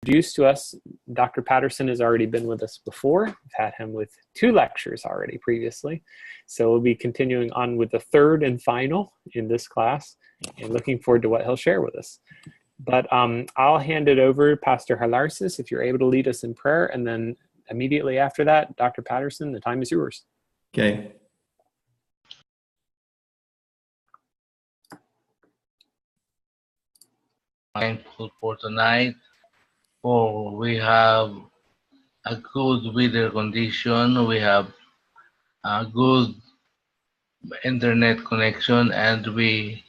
introduce to us, Dr. Patterson has already been with us before. We've had him with 2 lectures already previously. So we'll be continuing on with the 3rd and final in this class and looking forward to what he'll share with us. But I'll hand it over to Pastor Halarsis if you're able to lead us in prayer, and then immediately after that, Dr. Patterson, the time is yours. Okay. Thankful for tonight, for we have a good weather condition, we have a good internet connection, and we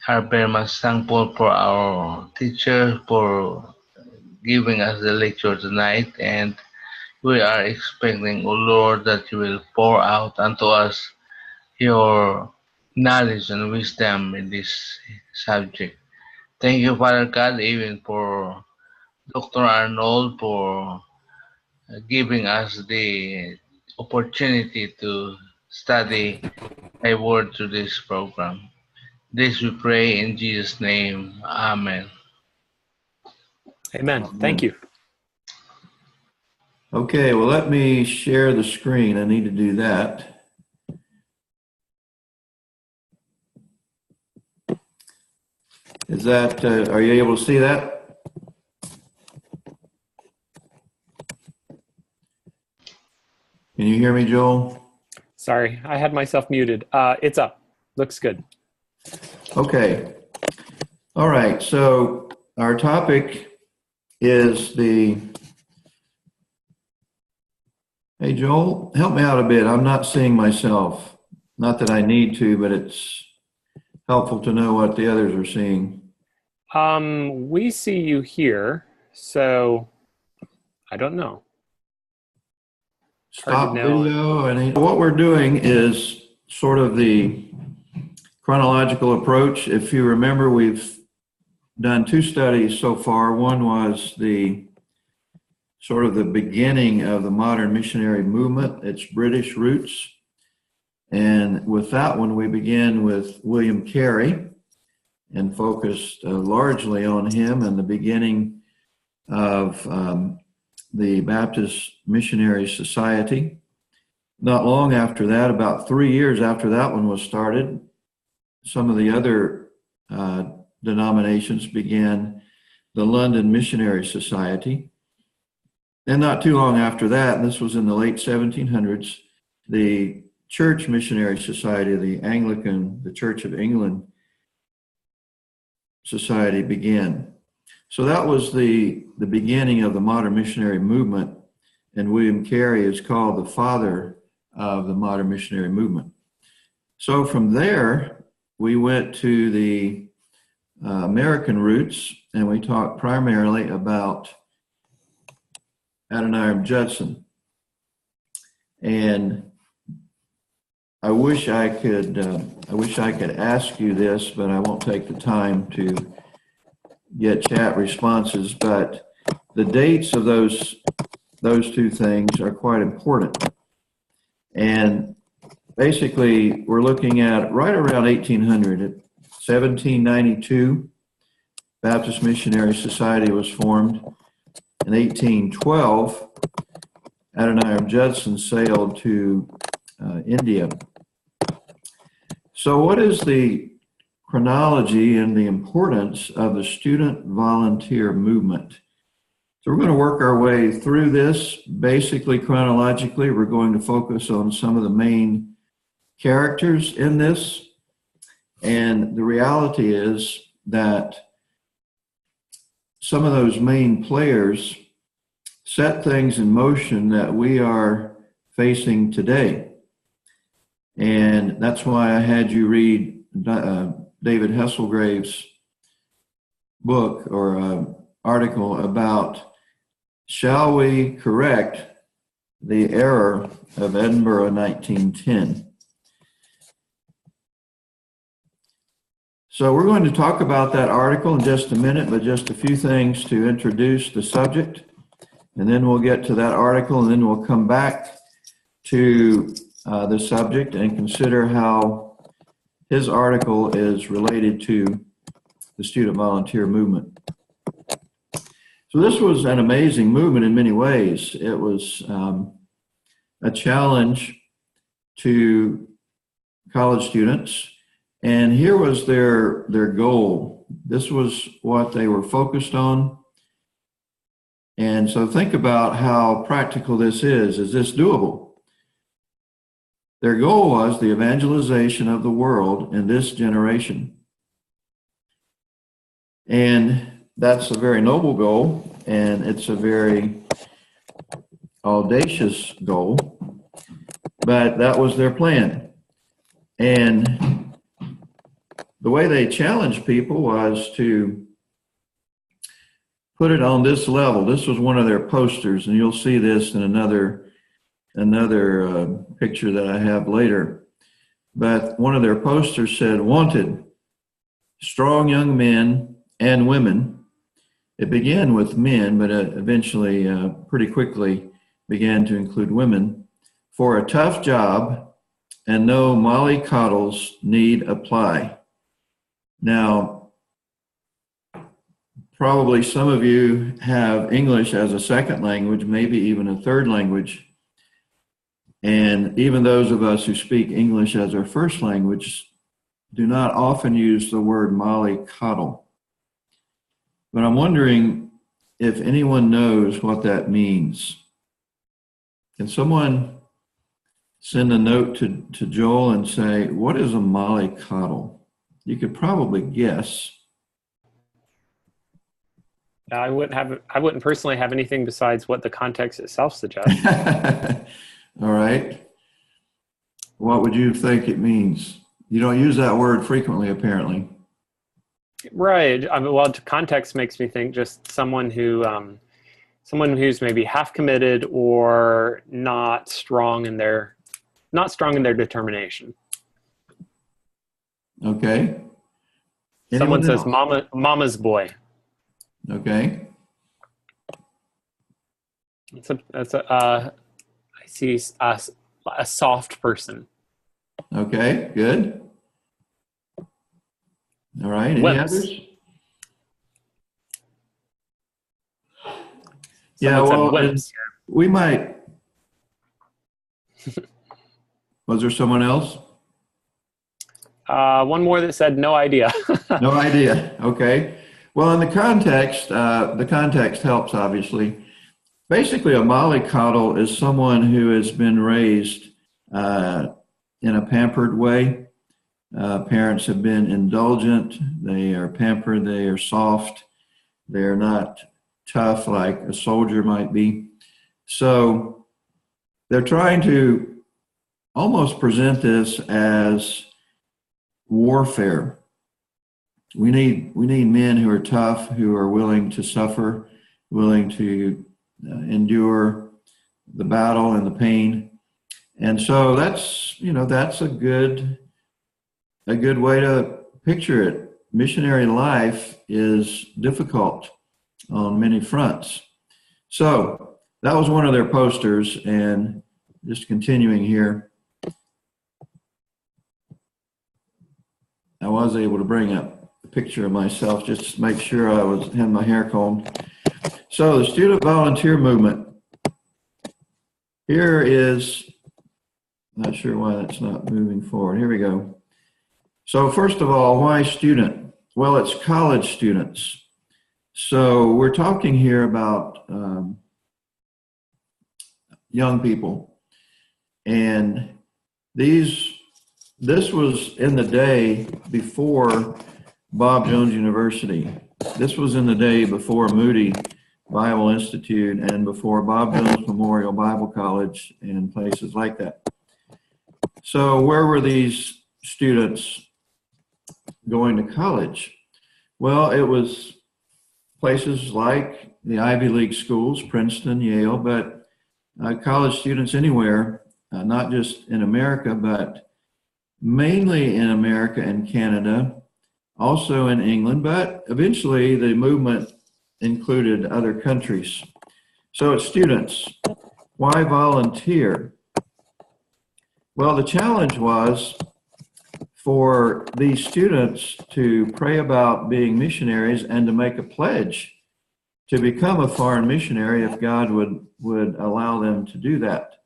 are very much thankful for our teacher for giving us the lecture tonight, and we are expecting, O Lord, that you will pour out unto us your knowledge and wisdom in this subject. Thank you, Father God, even for Dr. Arnold for giving us the opportunity to study a word to this program. This we pray in Jesus' name. Amen. Amen. Thank you. Okay, well, let me share the screen. I need to do that. Is that, are you able to see that? Can you hear me, Joel? Sorry, I had myself muted. It's up. Looks good. Okay. All right, so our topic is the... Hey, Joel, help me out a bit. I'm not seeing myself. Not that I need to, but it's helpful to know what the others are seeing. We see you here, so I don't know. Stop video. And what we're doing is sort of the chronological approach. If you remember, we've done 2 studies so far. One was the sort of the beginning of the modern missionary movement, its British roots. And with that one, we began with William Carey and focused largely on him and the beginning of the Baptist Missionary Society. Not long after that, about 3 years after that one was started, some of the other denominations began the London Missionary Society. And not too long after that, and this was in the late 1700s, the Church Missionary Society, the Anglican, the Church of England Society began. So that was the beginning of the modern missionary movement, and William Carey is called the father of the modern missionary movement. So from there, we went to the American roots, and we talked primarily about Adoniram Judson. And I wish I could ask you this, but I won't take the time to get chat responses. But the dates of those 2 things are quite important. And basically, we're looking at right around 1800. 1792, Baptist Missionary Society was formed. In 1812, Adoniram Judson sailed to India. So what is the chronology and the importance of the student volunteer movement? So we're going to work our way through this. Basically, chronologically, we're going to focus on some of the main characters in this. And the reality is that some of those main players set things in motion that we are facing today. And that's why I had you read David Hesselgrave's book or article about shall we correct the error of Edinburgh 1910. So we're going to talk about that article in just a minute, but just a few things to introduce the subject. And then we'll get to that article, and then we'll come back to the subject and consider how his article is related to the student volunteer movement. So So this was an amazing movement in many ways. It was a challenge to college students, and here was their goal. This was what they were focused on. And so think about how practical this is. Is this doable? Their goal was the evangelization of the world in this generation. And that's a very noble goal, and it's a very audacious goal, but that was their plan. And the way they challenged people was to put it on this level. This was one of their posters, and you'll see this in another picture that I have later. But one of their posters said, "Wanted, strong young men and women." It began with men, but eventually, pretty quickly, began to include women, "for a tough job, and no mollycoddles need apply." Now, probably some of you have English as a second language, maybe even a third language. And even those of us who speak English as our first language do not often use the word mollycoddle. But I'm wondering if anyone knows what that means. Can someone send a note to Joel and say, what is a mollycoddle? You could probably guess. I wouldn't personally have anything besides what the context itself suggests. All right. What would you think it means? You don't use that word frequently, apparently. Right. Well, context makes me think just someone who's maybe half committed or not strong in their determination. Okay. Someone says mama's boy. Okay. I see a soft person. Okay, good. All right, any others? Yeah, well, we might. Was there someone else? One more that said no idea. No idea. Okay. Well, in the context helps, obviously. Basically, a mollycoddle is someone who has been raised in a pampered way. Parents have been indulgent. They are pampered. They are soft. They're not tough like a soldier might be. So they're trying to almost present this as warfare. We need men who are tough, who are willing to suffer, willing to endure the battle and the pain. And so that's a good way to picture it. Missionary life is difficult on many fronts. So that was one of their posters, and just continuing here, I was able to bring up a picture of myself just to make sure I had my hair combed. So the student volunteer movement. Here is, not sure why that's not moving forward. Here we go. So first of all, why student? Well, it's college students. So we're talking here about young people. And this was in the day before Bob Jones University. This was in the day before Moody Bible Institute and before Bob Jones Memorial Bible College and places like that. So where were these students going to college? Well, it was places like the Ivy League schools, Princeton, Yale, but college students anywhere, not just in America, but mainly in America and Canada, also in England, but eventually the movement included other countries. So it's students. Why volunteer? Well, the challenge was for these students to pray about being missionaries and to make a pledge to become a foreign missionary if God would allow them to do that.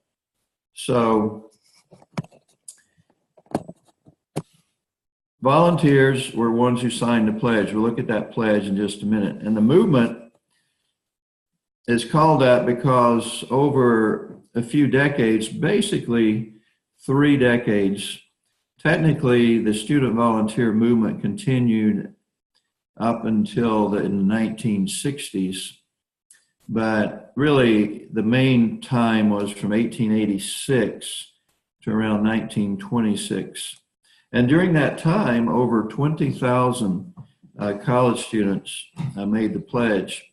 So volunteers were ones who signed the pledge. We'll look at that pledge in just a minute. And the movement is called that because over a few decades, basically 3 decades, technically the student volunteer movement continued up until the 1960s. But really, the main time was from 1886 to around 1926. And during that time, over 20,000 college students made the pledge,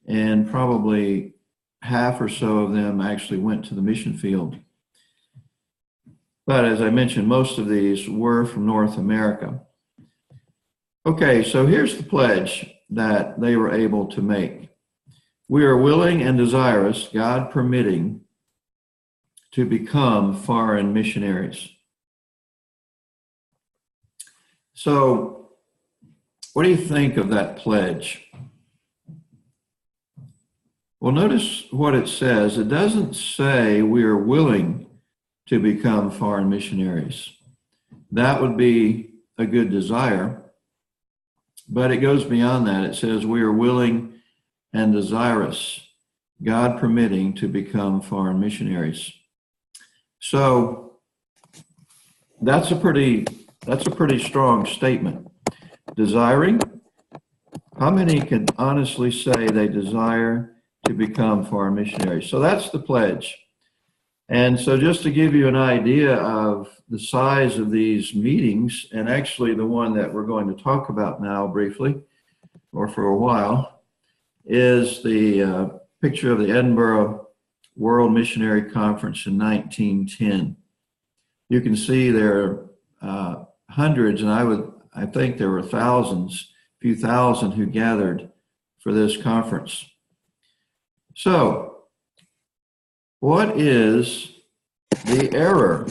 and probably half or so of them actually went to the mission field. But as I mentioned, most of these were from North America. Okay, so here's the pledge that they were able to make. We are willing and desirous, God permitting, to become foreign missionaries. So, what do you think of that pledge? Well, notice what it says. It doesn't say we are willing to become foreign missionaries. That would be a good desire, but it goes beyond that. It says we are willing and desirous, God permitting, to become foreign missionaries. So that's a pretty strong statement. Desiring, how many can honestly say they desire to become foreign missionaries? So that's the pledge. And so just to give you an idea of the size of these meetings, and actually the one that we're going to talk about now briefly, or for a while, is the picture of the Edinburgh World Missionary Conference in 1910. You can see there are hundreds, and I think there were thousands, a few thousand who gathered for this conference. So, what is the error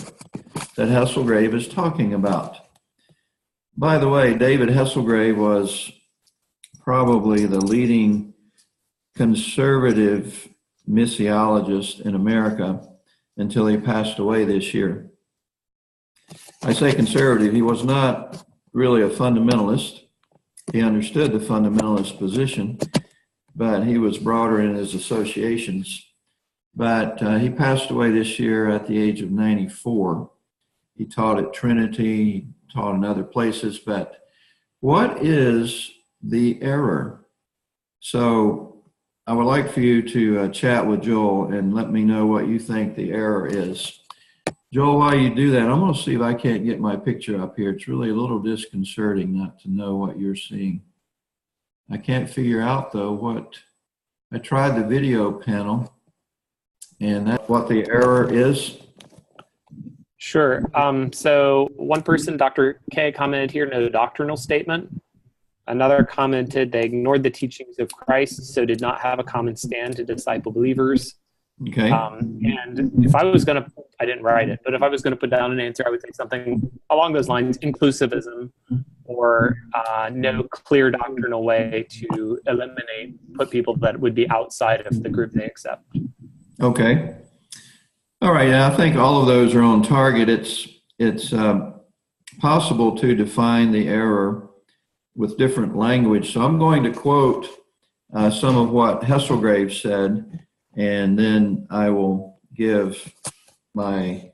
that Hesselgrave is talking about? By the way, David Hesselgrave was probably the leading conservative missiologist in America until he passed away this year. I say conservative, he was not really a fundamentalist. He understood the fundamentalist position, but he was broader in his associations. But he passed away this year at the age of 94. He taught at Trinity, he taught in other places, but what is the error? So I would like for you to chat with Joel and let me know what you think the error is. Joel, while you do that, I'm going to see if I can't get my picture up here. It's really a little disconcerting not to know what you're seeing. I can't figure out, though, I tried the video panel, and that's what the error is. Sure. So one person, Dr. K, commented here, no doctrinal statement. Another commented they ignored the teachings of Christ, so did not have a common stand to disciple believers. Okay. And if I was going to, I didn't write it, but if I was going to put down an answer, I would say something along those lines: inclusivism, or no clear doctrinal way to put people that would be outside of the group they accept. Okay. All right. I think all of those are on target. It's possible to define the error with different language. So I'm going to quote some of what Hesselgrave said, and then I will give my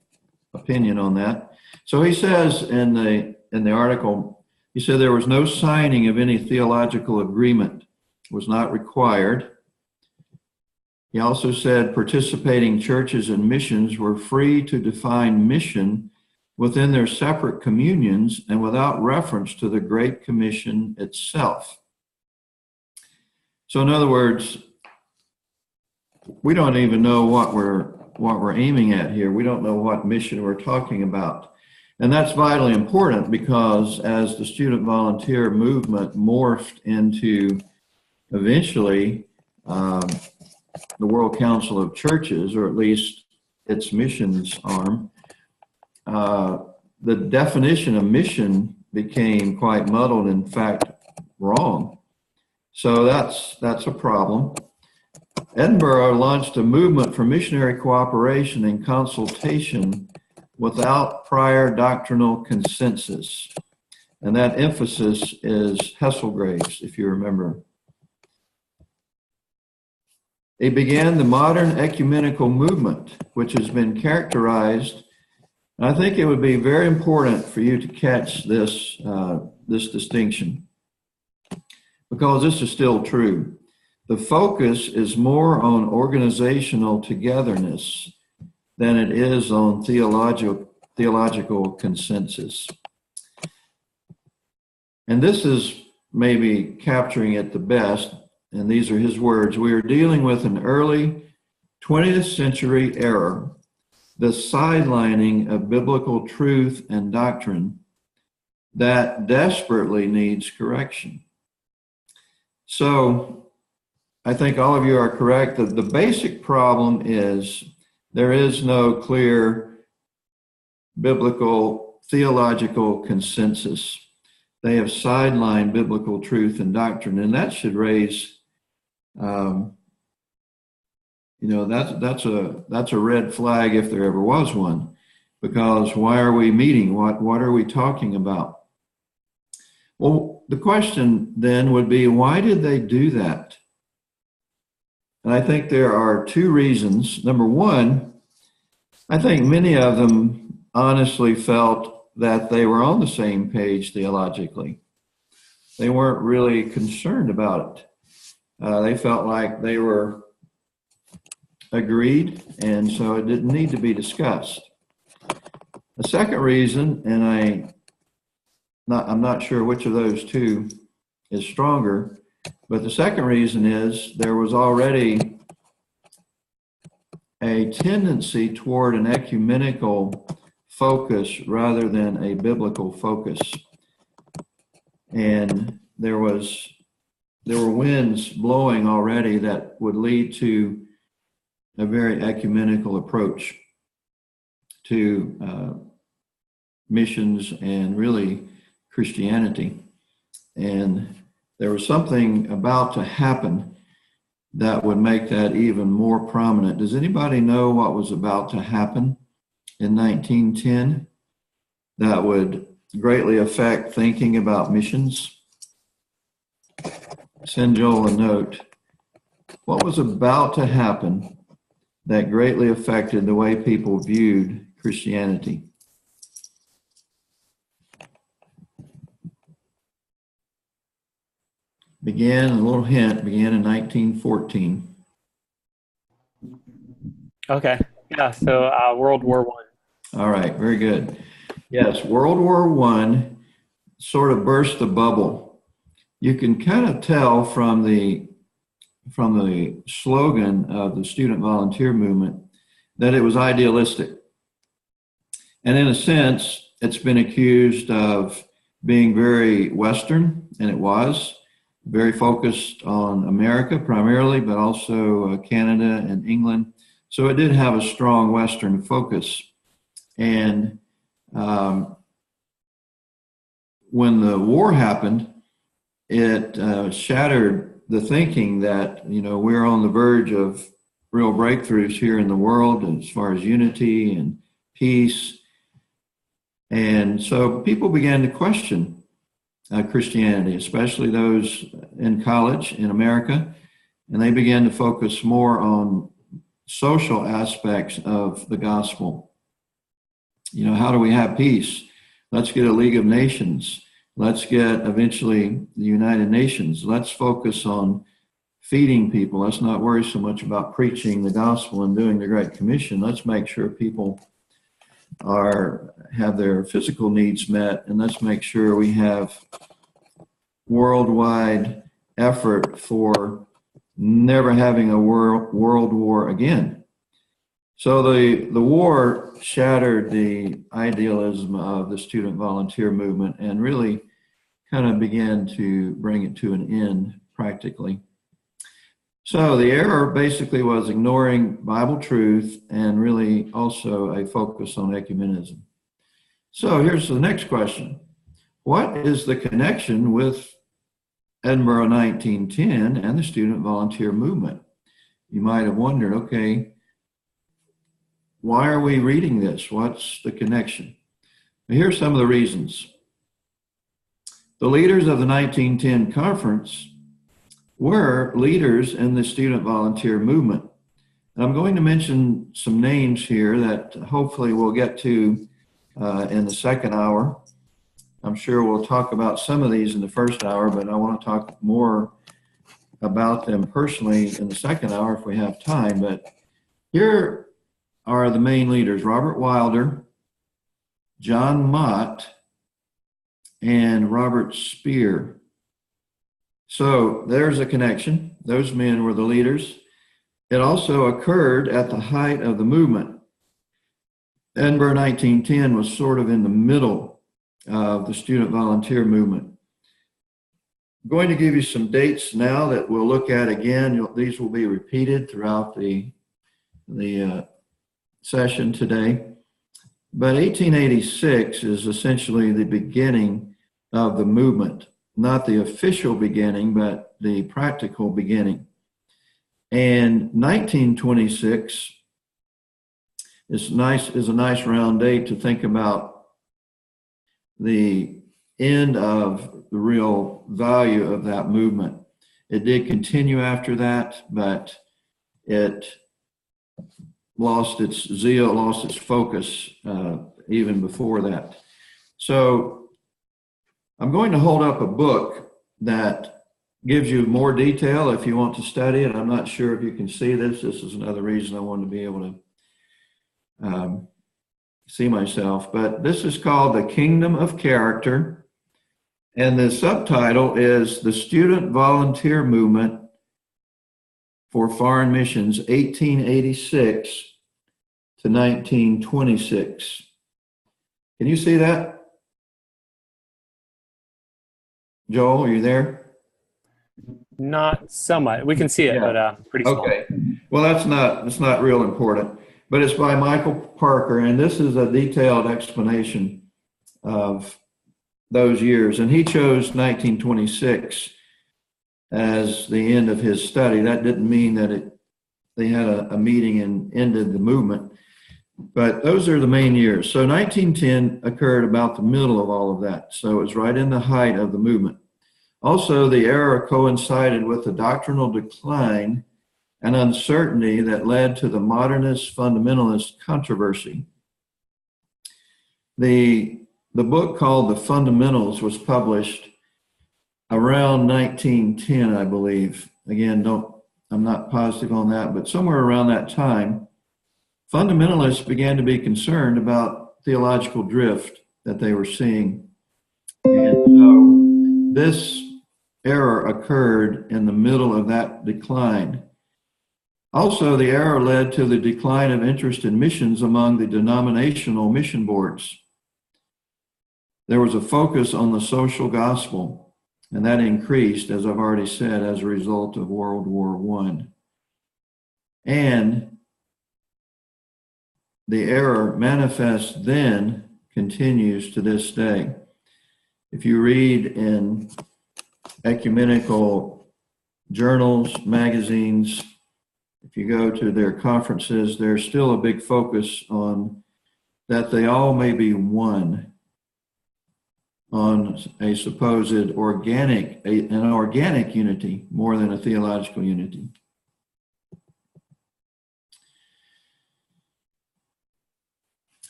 opinion on that. So he says in the article, he said there was no signing of any theological agreement, was not required. He also said participating churches and missions were free to define mission within their separate communions and without reference to the Great Commission itself. So in other words, we don't even know what we're aiming at here. We don't know what mission we're talking about. And that's vitally important because as the student volunteer movement morphed into eventually the World Council of Churches, or at least its missions arm, the definition of mission became quite muddled, in fact, wrong. So that's a problem. Edinburgh launched a movement for missionary cooperation and consultation without prior doctrinal consensus. And that emphasis is Hesselgrave's, if you remember. They began the modern ecumenical movement, which has been characterized, and I think it would be very important for you to catch this, this distinction, because this is still true. The focus is more on organizational togetherness than it is on theological consensus. And this is maybe capturing it the best, and these are his words. We are dealing with an early 20th century error, the sidelining of biblical truth and doctrine that desperately needs correction. So I think all of you are correct that the basic problem is there is no clear biblical theological consensus. They have sidelined biblical truth and doctrine, and that should raise that's a red flag if there ever was one, because why are we meeting? What are we talking about? Well, the question then would be, why did they do that? And I think there are two reasons. Number one, I think many of them honestly felt that they were on the same page theologically. They weren't really concerned about it. They felt like they were agreed, and so it didn't need to be discussed. The second reason, and I'm not sure which of those two is stronger, but the second reason is there was already a tendency toward an ecumenical focus rather than a biblical focus. And there were winds blowing already that would lead to a very ecumenical approach to missions and really Christianity. And there was something about to happen that would make that even more prominent. Does anybody know what was about to happen in 1910 that would greatly affect thinking about missions? Send Joel a note. What was about to happen that greatly affected the way people viewed Christianity? Began in 1914. Okay. Yeah. So World War I. All right. Very good. Yes. World War I sort of burst the bubble. You can kind of tell from the slogan of the student volunteer movement that it was idealistic. And in a sense, it's been accused of being very Western, and it was very focused on America primarily, but also Canada and England. So it did have a strong Western focus. And when the war happened, it shattered the thinking that, we're on the verge of real breakthroughs here in the world as far as unity and peace. And so people began to question Christianity, especially those in college in America, and they began to focus more on social aspects of the gospel. How do we have peace? Let's get a League of Nations. Let's get eventually the United Nations. Let's focus on feeding people. Let's not worry so much about preaching the gospel and doing the Great Commission. Let's make sure people have their physical needs met, and let's make sure we have worldwide effort for never having a world war again. So the war shattered the idealism of the student volunteer movement and really kind of began to bring it to an end practically. So the error basically was ignoring Bible truth and really also a focus on ecumenism. So here's the next question. What is the connection with Edinburgh 1910 and the student volunteer movement. You might have wondered, okay, why are we reading this? What's the connection? Well, here's some of the reasons. The leaders of the 1910 conference were leaders in the student volunteer movement. And I'm going to mention some names here that hopefully we'll get to in the second hour. I'm sure we'll talk about some of these in the first hour, but I want to talk more about them personally in the second hour if we have time. But here are the main leaders: Robert Wilder, John Mott, and Robert Spear. So there's a connection. Those men were the leaders. It also occurred at the height of the movement. Edinburgh 1910 was sort of in the middle of the student volunteer movement. I'm going to give you some dates now that we'll look at again. These will be repeated throughout the session today. But 1886 is essentially the beginning of the movement, not the official beginning, but the practical beginning. And 1926 is a nice round date to think about the end of the real value of that movement. It did continue after that, but it lost its zeal, lost its focus even before that. So I'm going to hold up a book that gives you more detail if you want to study it. I'm not sure if you can see this. This is another reason I wanted to be able to see myself. But this is called The Kingdom of Character. And the subtitle is The Student Volunteer Movement for Foreign Missions, 1886 to 1926. Can you see that? Joel, are you there? Not so much. We can see it, Yeah. but pretty small. Okay. Well, that's not real important. But it's by Michael Parker, and this is a detailed explanation of those years. And he chose 1926 as the end of his study. That didn't mean that they had a meeting and ended the movement. But those are the main years. So 1910 occurred about the middle of all of that. So it was right in the height of the movement. Also, the era coincided with the doctrinal decline and uncertainty that led to the modernist fundamentalist controversy. The book called The Fundamentals was published around 1910, I believe. Again, I'm not positive on that, but somewhere around that time, fundamentalists began to be concerned about theological drift that they were seeing. And so this error occurred in the middle of that decline. Also, the error led to the decline of interest in missions among the denominational mission boards. There was a focus on the social gospel, and that increased, as I've already said, as a result of World War I. And the error manifest then continues to this day. If you read in ecumenical journals, magazines, if you go to their conferences, there's still a big focus on that they all may be one on a supposed organic unity more than a theological unity.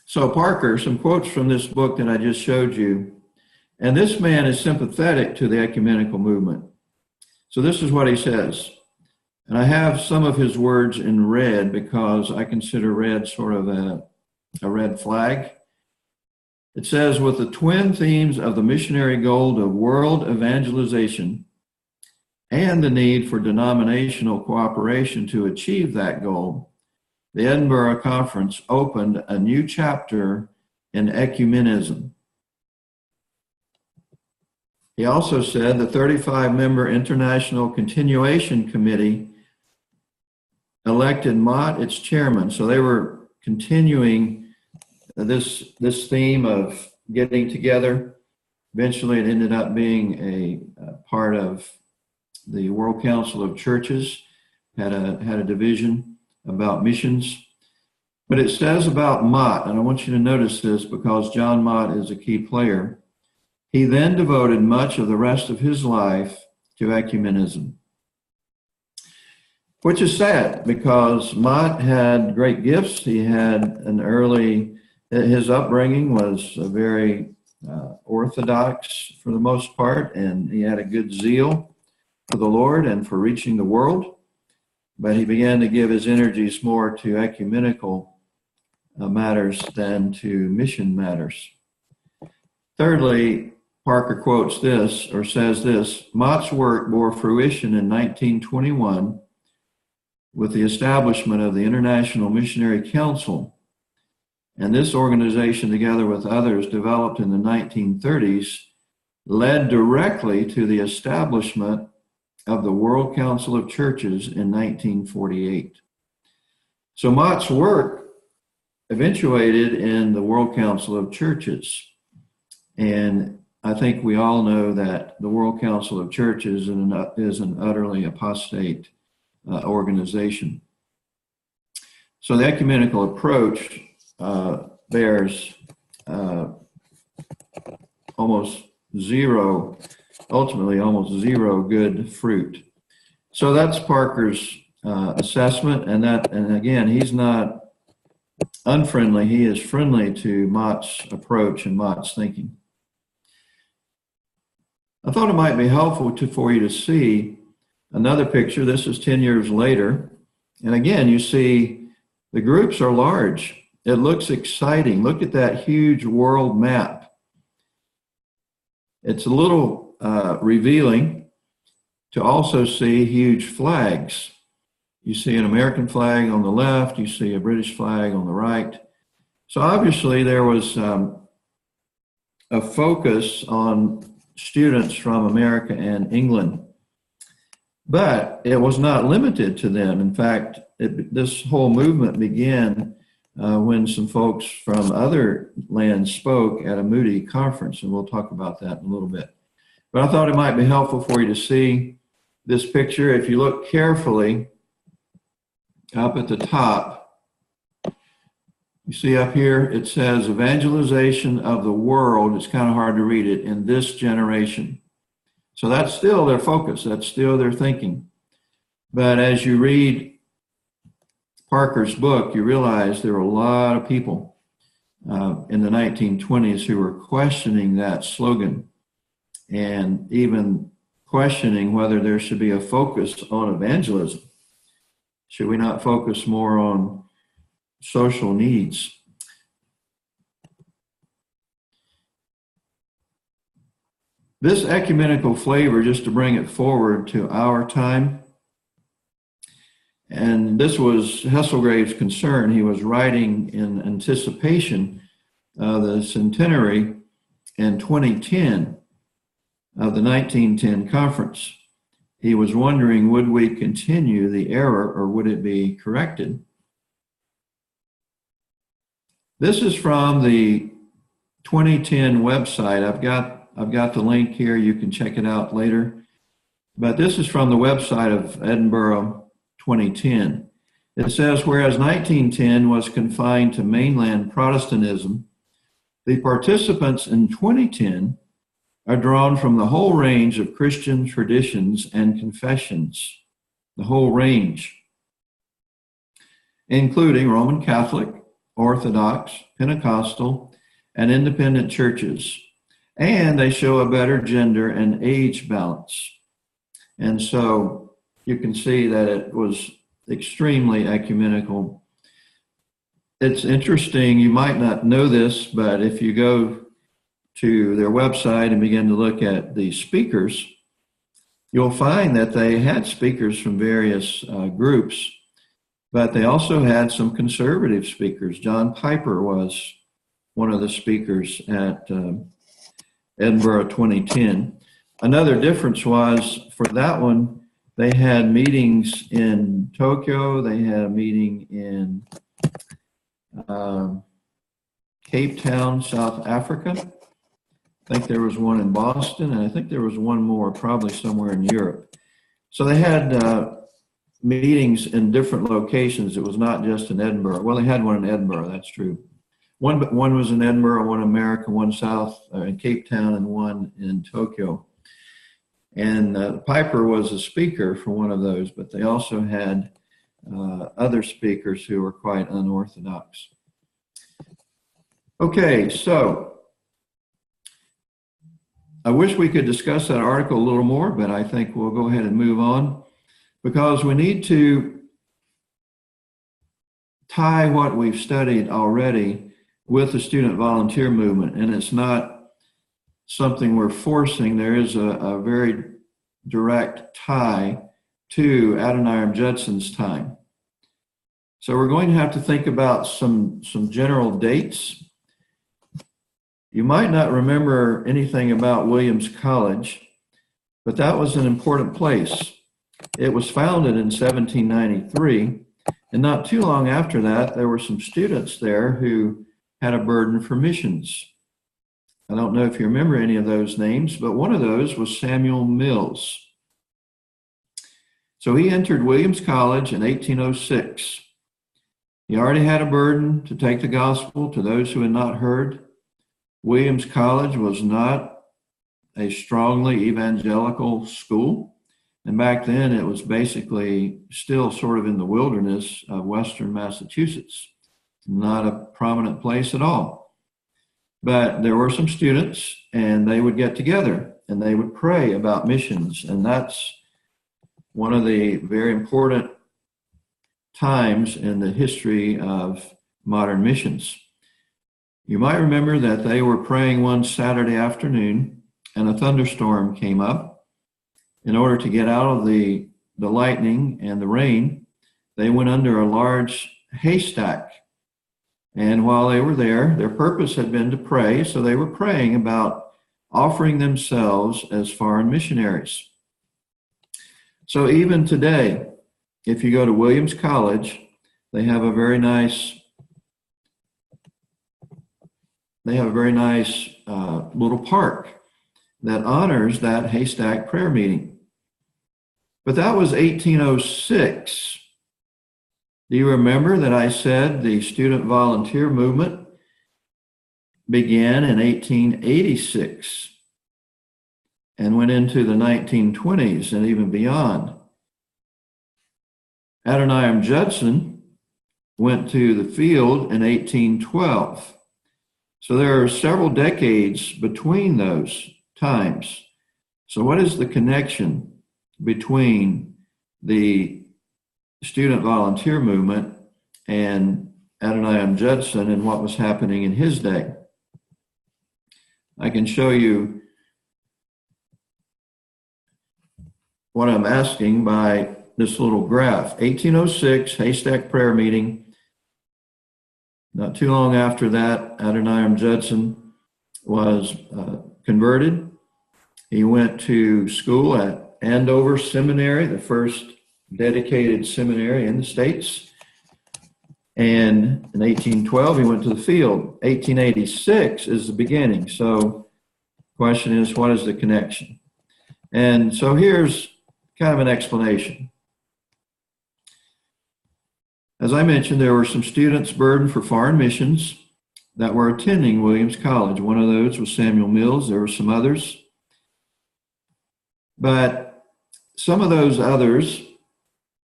So Parker, some quotes from this book that I just showed you. And this man is sympathetic to the ecumenical movement. So this is what he says. And I have some of his words in red because I consider red sort of a red flag. It says, with the twin themes of the missionary goal of world evangelization and the need for denominational cooperation to achieve that goal, the Edinburgh Conference opened a new chapter in ecumenism. He also said the 35-member International Continuation Committee elected Mott its chairman. So they were continuing this theme of getting together. Eventually, it ended up being a part of the World Council of Churches, had a division about missions. But it says about Mott, and I want you to notice this because John Mott is a key player. He then devoted much of the rest of his life to ecumenism, which is sad because Mott had great gifts. He had his upbringing was very orthodox for the most part, and he had a good zeal for the Lord and for reaching the world. But he began to give his energies more to ecumenical matters than to mission matters. Thirdly, Parker quotes this, or says this: Mott's work bore fruition in 1921 with the establishment of the International Missionary Council. And this organization, together with others developed in the 1930s, led directly to the establishment of the World Council of Churches in 1948. So Mott's work eventuated in the World Council of Churches. And I think we all know that the World Council of Churches is an utterly apostate organization. So the ecumenical approach bears ultimately almost zero good fruit. So that's Parker's assessment, and again, he's not unfriendly. He is friendly to Mott's approach and Mott's thinking. I thought it might be helpful for you to see another picture. This is 10 years later, and again, you see the groups are large. It looks exciting. Look at that huge world map. It's a little revealing to also see huge flags. You see an American flag on the left, you see a British flag on the right. So obviously there was a focus on students from America and England, but it was not limited to them. In fact, this whole movement began when some folks from other lands spoke at a Moody conference, and we'll talk about that in a little bit. But I thought it might be helpful for you to see this picture. If you look carefully up at the top, you see up here it says evangelization of the world. It's kind of hard to read it, in this generation. So that's still their focus, that's still their thinking. But as you read Parker's book, you realize there were a lot of people in the 1920s who were questioning that slogan and even questioning whether there should be a focus on evangelism. Should we not focus more on social needs? This ecumenical flavor, just to bring it forward to our time, and this was Hesselgrave's concern. He was writing in anticipation of the centenary in 2010 of the 1910 conference. He was wondering, would we continue the error or would it be corrected? This is from the 2010 website. I've got the link here. You can check it out later. But this is from the website of Edinburgh 2010. It says, whereas 1910 was confined to mainland Protestantism, the participants in 2010 are drawn from the whole range of Christian traditions and confessions, the whole range, including Roman Catholic, Orthodox, Pentecostal, and independent churches. And they show a better gender and age balance. And so you can see that it was extremely ecumenical. It's interesting, you might not know this, but if you go to their website and begin to look at the speakers, you'll find that they had speakers from various groups, but they also had some conservative speakers. John Piper was one of the speakers at Edinburgh 2010. Another difference was, for that one, they had meetings in Tokyo, they had a meeting in Cape Town, South Africa, think there was one in Boston, and I think there was one more, probably somewhere in Europe. So they had meetings in different locations. It was not just in Edinburgh. Well, they had one in Edinburgh, that's true. One was in Edinburgh, one in America, one south in Cape Town, and one in Tokyo. And Piper was a speaker for one of those, but they also had other speakers who were quite unorthodox. Okay, so I wish we could discuss that article a little more, but I think we'll go ahead and move on, because we need to tie what we've studied already with the student volunteer movement, and it's not something we're forcing. There is a very direct tie to Adoniram Judson's time. So we're going to have to think about some general dates. You might not remember anything about Williams College, but that was an important place. It was founded in 1793, and not too long after that, there were some students there who had a burden for missions. I don't know if you remember any of those names, but one of those was Samuel Mills. So he entered Williams College in 1806. He already had a burden to take the gospel to those who had not heard. Williams College was not a strongly evangelical school, and back then it was basically still sort of in the wilderness of Western Massachusetts, not a prominent place at all. But there were some students, and they would get together and they would pray about missions, and that's one of the very important times in the history of modern missions. You might remember that they were praying one Saturday afternoon, and a thunderstorm came up. In order to get out of the lightning and the rain, they went under a large haystack. And while they were there, their purpose had been to pray, so they were praying about offering themselves as foreign missionaries. So even today, if you go to Williams College, they have a very nice little park that honors that haystack prayer meeting. But that was 1806. Do you remember that I said the student volunteer movement began in 1886 and went into the 1920s and even beyond? Adoniram Judson went to the field in 1812. So there are several decades between those times. So what is the connection between the student volunteer movement and Adoniram Judson and what was happening in his day? I can show you what I'm asking by this little graph. 1806, haystack prayer meeting. Not too long after that, Adoniram Judson was converted. He went to school at Andover Seminary, the first dedicated seminary in the States. And in 1812, he went to the field. 1886 is the beginning. So the question is, what is the connection? And so here's kind of an explanation. As I mentioned, there were some students burdened for foreign missions that were attending Williams College. One of those was Samuel Mills. There were some others. But some of those others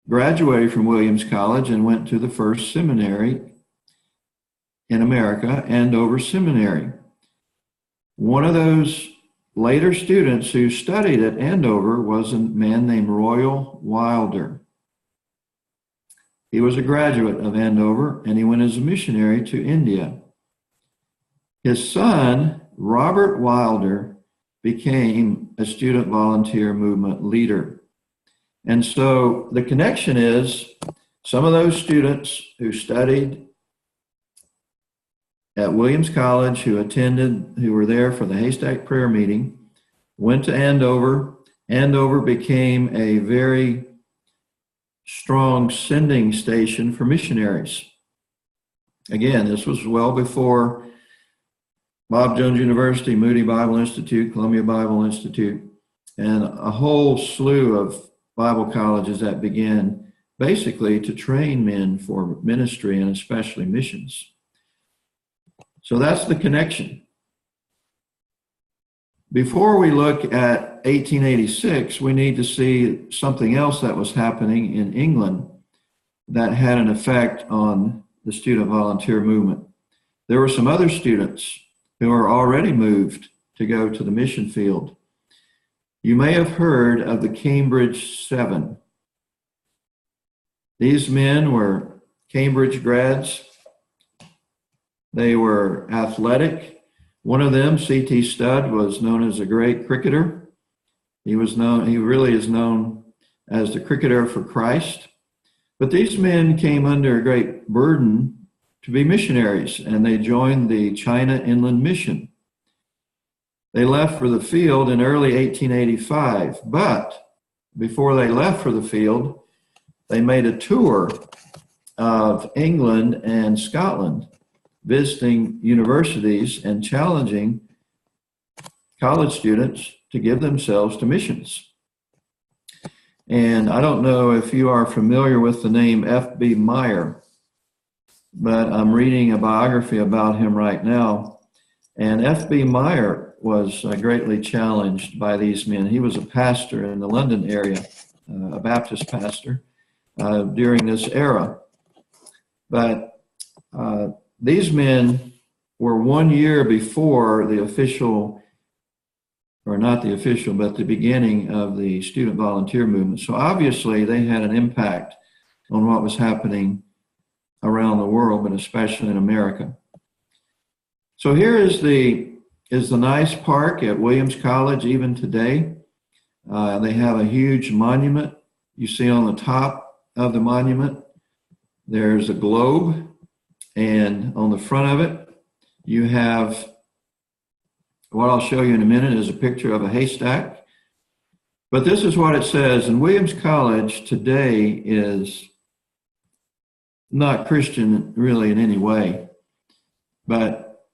graduated from Williams College and went to the first seminary in America, Andover Seminary. One of those later students who studied at Andover was a man named Royal Wilder. He was a graduate of Andover, and he went as a missionary to India. His son, Robert Wilder, became a student volunteer movement leader. And so the connection is some of those students who studied at Williams College, who were there for the haystack prayer meeting, went to Andover. Andover became a very strong sending station for missionaries. Again, this was well before Bob Jones University, Moody Bible Institute, Columbia Bible Institute, and a whole slew of Bible colleges that began basically to train men for ministry and especially missions. So that's the connection. Before we look at 1886, we need to see something else that was happening in England that had an effect on the student volunteer movement. There were some other students who were already moved to go to the mission field. You may have heard of the Cambridge 7. These men were Cambridge grads. They were athletic. One of them, C.T. Studd, was known as a great cricketer. He really is known as the cricketer for Christ. But these men came under a great burden to be missionaries, and they joined the China Inland Mission. They left for the field in early 1885, but before they left for the field, they made a tour of England and Scotland, visiting universities and challenging college students to give themselves to missions. And I don't know if you are familiar with the name F.B. Meyer, but I'm reading a biography about him right now. And F.B. Meyer was greatly challenged by these men. He was a pastor in the London area, a Baptist pastor, during this era. But these men were 1 year before the official, or not the official, but the beginning of the student volunteer movement. So obviously they had an impact on what was happening around the world, but especially in America. So here is the nice park at Williams College even today. They have a huge monument. You see on the top of the monument, there's a globe. And on the front of it, you have, what I'll show you in a minute is a picture of a haystack. But this is what it says. And Williams College today is not Christian really in any way. But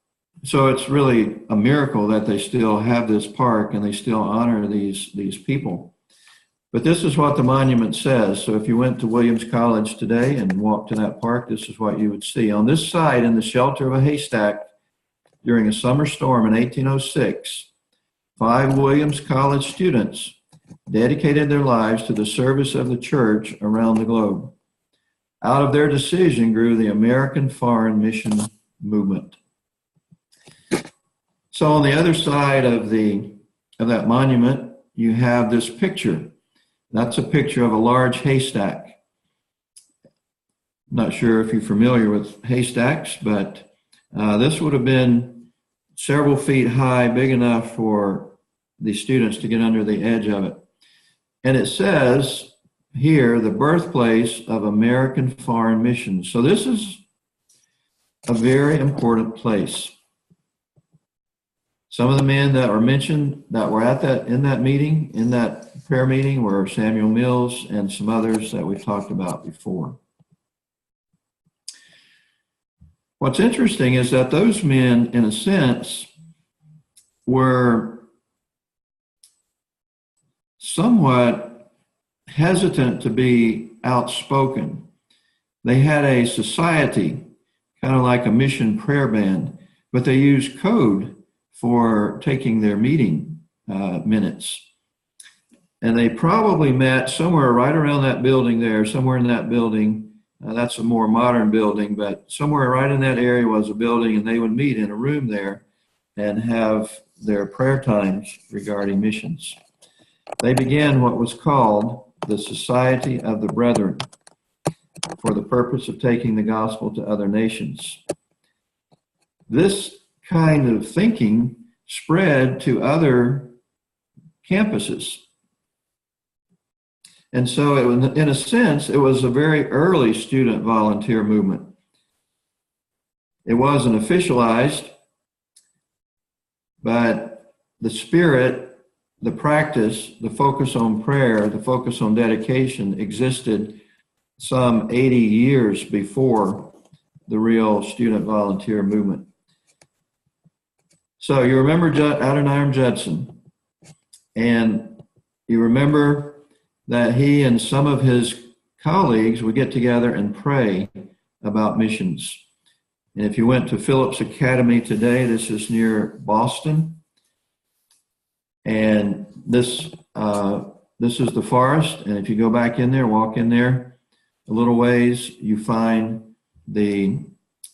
so it's really a miracle that they still have this park and they still honor these people. But this is what the monument says. So if you went to Williams College today and walked to that park, this is what you would see. On this side, in the shelter of a haystack, during a summer storm in 1806, 5 Williams College students dedicated their lives to the service of the church around the globe. Out of their decision grew the American Foreign Mission Movement. So on the other side of that monument, you have this picture. That's a picture of a large haystack. Not sure if you're familiar with haystacks, but this would have been several feet high, big enough for the students to get under the edge of it. And it says here, the birthplace of American Foreign Missions. So this is a very important place. Some of the men that were mentioned that were in that prayer meeting, were Samuel Mills and some others that we've talked about before. What's interesting is that those men, in a sense, were somewhat hesitant to be outspoken. They had a society, kind of like a mission prayer band, but they used code for taking their meeting minutes. And they probably met somewhere right around that building there, somewhere in that building. That's a more modern building, but somewhere right in that area was a building, and they would meet in a room there and have their prayer times regarding missions. They began what was called the Society of the Brethren for the purpose of taking the gospel to other nations. This kind of thinking spread to other campuses. And so, in a sense, it was a very early student volunteer movement. It wasn't officialized, but the spirit, the practice, the focus on prayer, the focus on dedication existed some 80 years before the real student volunteer movement. So you remember Adoniram Judson, and you remember that he and some of his colleagues would get together and pray about missions. And if you went to Phillips Academy today, this is near Boston, and this is the forest. And if you go back in there, walk in there a little ways, you find the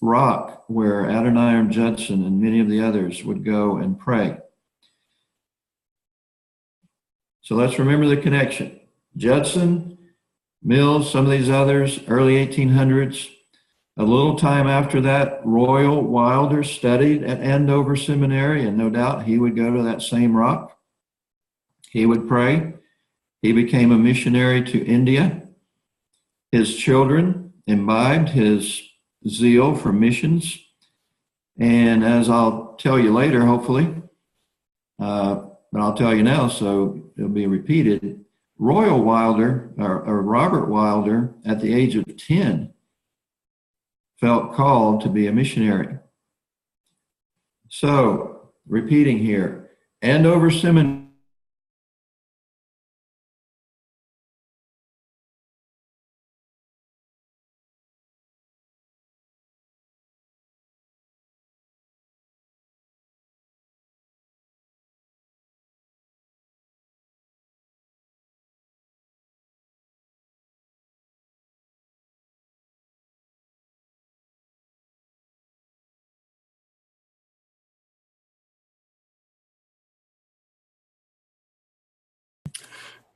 rock where Adoniram Judson and many of the others would go and pray. So let's remember the connection. Judson, Mills, some of these others, early 1800s. A little time after that, Royal Wilder studied at Andover Seminary, and no doubt he would go to that same rock. He would pray. He became a missionary to India. His children imbibed his zeal for missions. And as I'll tell you later, hopefully, but I'll tell you now so it'll be repeated, Royal Wilder, or Robert Wilder, at the age of 10, felt called to be a missionary. So, repeating here, Andover Seminary.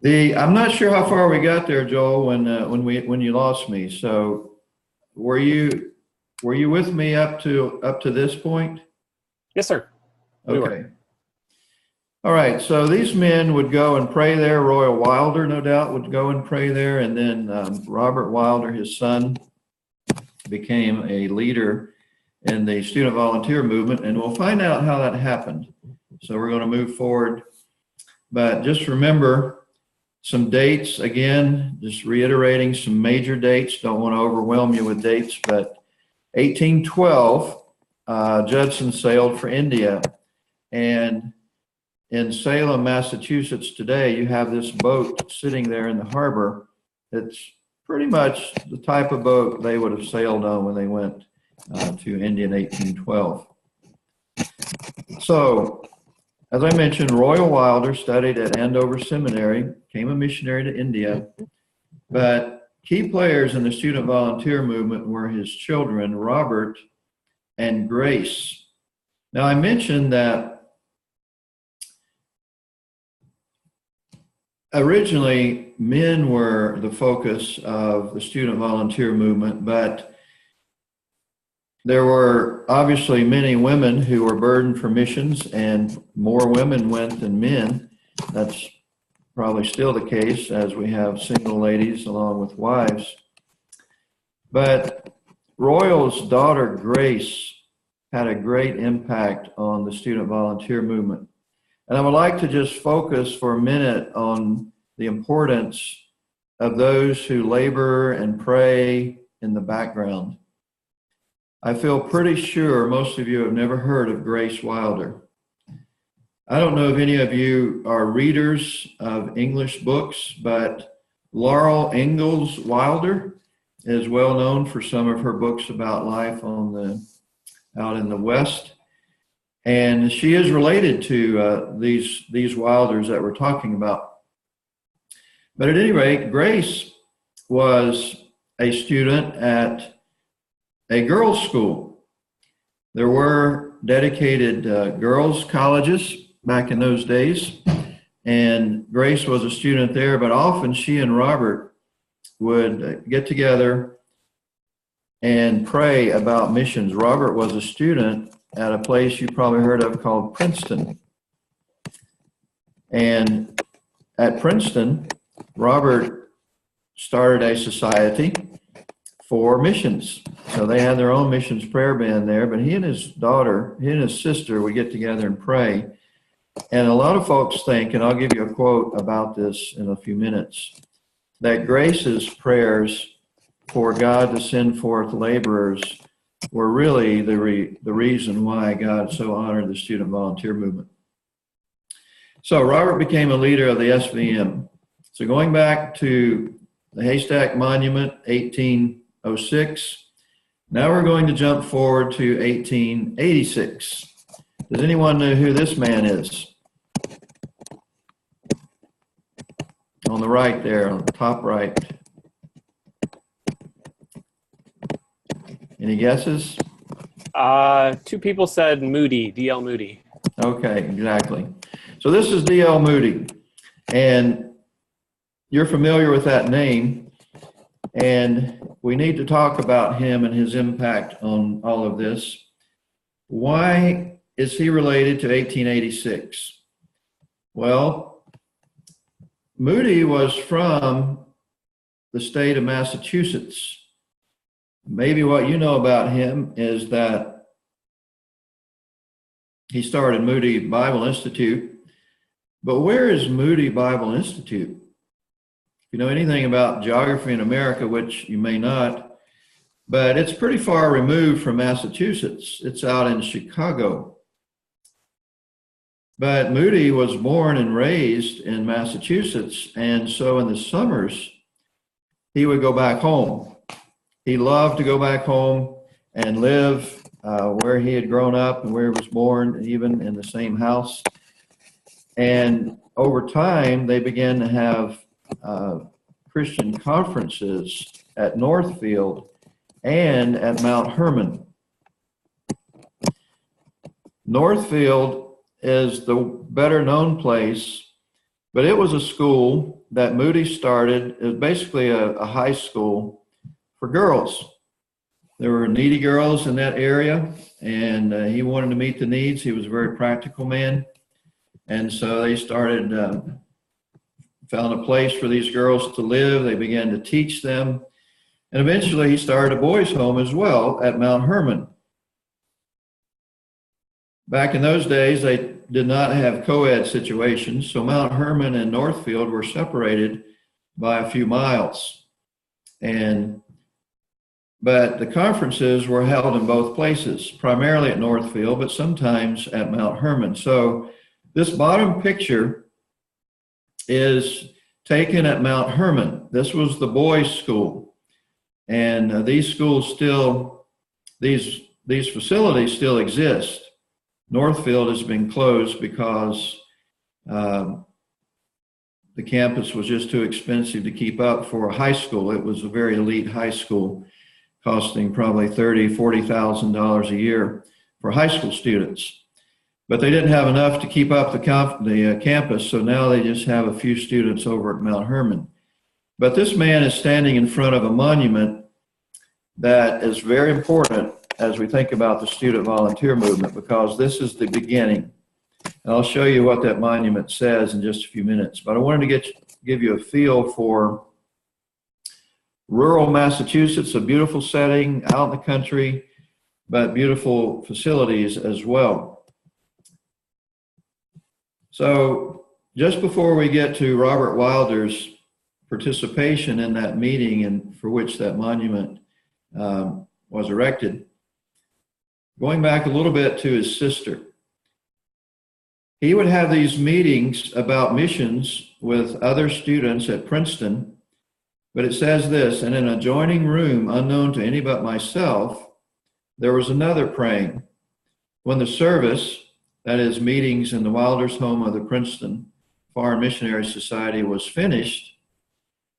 I'm not sure how far we got there, Joel, when you lost me. So, were you with me up to this point? Yes, sir. Okay. All right. So these men would go and pray there. Royal Wilder, no doubt, would go and pray there, and then Robert Wilder, his son, became a leader in the student volunteer movement, and we'll find out how that happened. So we're going to move forward, but just remember some dates, again, just reiterating some major dates. Don't want to overwhelm you with dates, but 1812, Judson sailed for India. And in Salem, Massachusetts today, you have this boat sitting there in the harbor. It's pretty much the type of boat they would have sailed on when they went to India in 1812. So, as I mentioned, Royal Wilder studied at Andover Seminary, became a missionary to India, but key players in the student volunteer movement were his children, Robert and Grace. Now, I mentioned that originally men were the focus of the student volunteer movement, but there were obviously many women who were burdened for missions, and more women went than men. That's probably still the case, as we have single ladies along with wives. But Royal's daughter, Grace, had a great impact on the student volunteer movement. And I would like to just focus for a minute on the importance of those who labor and pray in the background. I feel pretty sure most of you have never heard of Grace Wilder. I don't know if any of you are readers of English books, but Laurel Ingalls Wilder is well known for some of her books about life out in the West. And she is related to these Wilders that we're talking about. But at any rate, Grace was a student at a girls' school. There were dedicated girls' colleges back in those days, and Grace was a student there, but often she and Robert would get together and pray about missions. Robert was a student at a place you probably heard of called Princeton. And at Princeton, Robert started a society for missions. So they had their own missions prayer band there, but he and his sister would get together and pray. And a lot of folks think, and I'll give you a quote about this in a few minutes, that Grace's prayers for God to send forth laborers were really the reason why God so honored the student volunteer movement. So Robert became a leader of the SVM. So going back to the Haystack Monument, 1806, now we're going to jump forward to 1886. Does anyone know who this man is? On the right there, on the top right. Any guesses? Two people said Moody, D.L. Moody. Okay, exactly. So this is D.L. Moody, and you're familiar with that name, and we need to talk about him and his impact on all of this. Why is he related to 1886? Well, Moody was from the state of Massachusetts. Maybe what you know about him is that he started Moody Bible Institute. But where is Moody Bible Institute? If you know anything about geography in America, which you may not, but it's pretty far removed from Massachusetts. It's out in Chicago. But Moody was born and raised in Massachusetts, and so in the summers, he would go back home. He loved to go back home and live where he had grown up and where he was born, even in the same house. And over time, they began to have Christian conferences at Northfield and at Mount Hermon. Northfield is the better known place, but it was a school that Moody started. It was basically a high school for girls. There were needy girls in that area, and he wanted to meet the needs. He was a very practical man. And so they started, found a place for these girls to live. They began to teach them. And eventually he started a boys' home as well at Mount Hermon. Back in those days, they did not have co-ed situations. So Mount Hermon and Northfield were separated by a few miles. But the conferences were held in both places, primarily at Northfield, but sometimes at Mount Hermon. So this bottom picture is taken at Mount Hermon. This was the boys' school. And these schools still, these facilities still exist. Northfield has been closed because the campus was just too expensive to keep up for a high school. It was a very elite high school, costing probably $30,000, $40,000 a year for high school students. But they didn't have enough to keep up the campus, so now they just have a few students over at Mount Hermon. But this man is standing in front of a monument that is very important as we think about the student volunteer movement, because this is the beginning. And I'll show you what that monument says in just a few minutes. But I wanted to give you a feel for rural Massachusetts, a beautiful setting out in the country, but beautiful facilities as well. So just before we get to Robert Wilder's participation in that meeting and for which that monument was erected, going back a little bit to his sister, he would have these meetings about missions with other students at Princeton. But it says this, and in an adjoining room unknown to any but myself, there was another praying. When the service, that is meetings in the Wilder's home of the Princeton Foreign Missionary Society, was finished,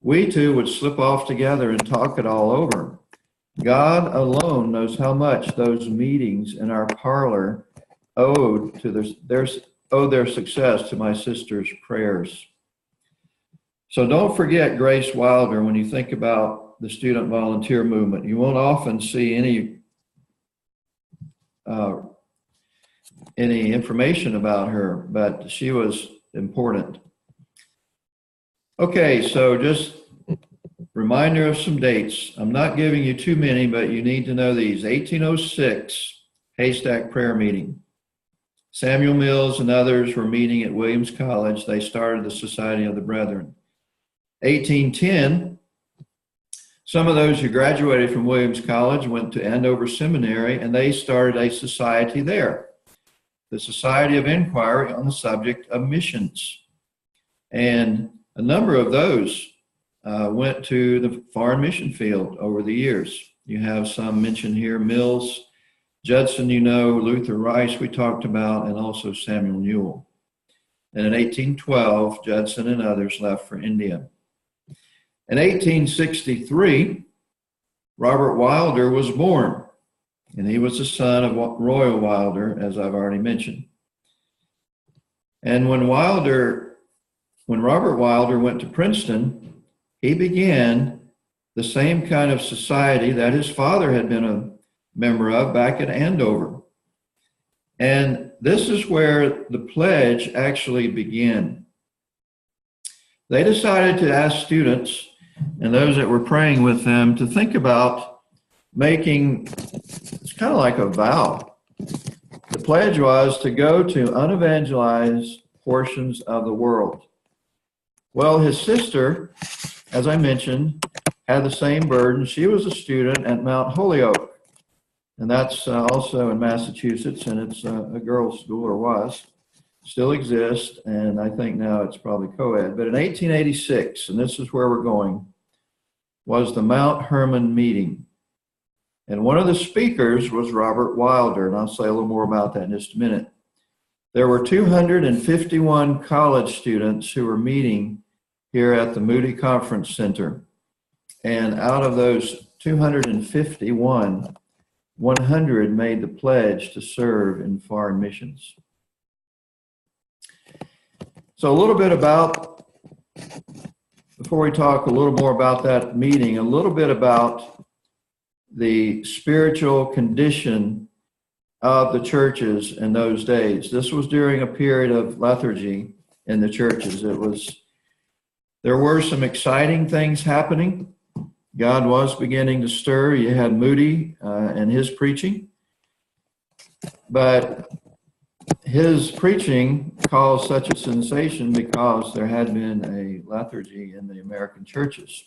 we two would slip off together and talk it all over. God alone knows how much those meetings in our parlor owed to their success to my sister's prayers. So don't forget Grace Wilder when you think about the student volunteer movement. You won't often see any information about her, but she was important. Okay, so just reminder of some dates. I'm not giving you too many, but you need to know these. 1806, Haystack prayer meeting. Samuel Mills and others were meeting at Williams College. They started the Society of the Brethren. 1810, Some of those who graduated from Williams College went to Andover Seminary, and they started a society there, the Society of Inquiry on the subject of missions. And a number of those went to the foreign mission field over the years. You have some mentioned here: Mills, Judson, Luther Rice we talked about, and also Samuel Newell. And in 1812, Judson and others left for India. In 1863, Robert Wilder was born, and he was the son of Royal Wilder, as I've already mentioned. And when Robert Wilder went to Princeton, he began the same kind of society that his father had been a member of back at Andover. And this is where the pledge actually began. They decided to ask students and those that were praying with them to think about making, it's kind of like a vow. The pledge was to go to unevangelized portions of the world. Well, his sister, as I mentioned, had the same burden. She was a student at Mount Holyoke, and that's also in Massachusetts, and it's a girls' school, or was. Still exists, and I think now it's probably co-ed. But in 1886, and this is where we're going, was the Mount Hermon meeting. And one of the speakers was Robert Wilder, and I'll say a little more about that in just a minute. There were 251 college students who were meeting here at the Moody Conference Center. And out of those 251, 100 made the pledge to serve in foreign missions. So a little bit about, before we talk a little more about that meeting, a little bit about the spiritual condition of the churches in those days. This was during a period of lethargy in the churches. There were some exciting things happening. God was beginning to stir. You had Moody and his preaching, but his preaching caused such a sensation because there had been a lethargy in the American churches.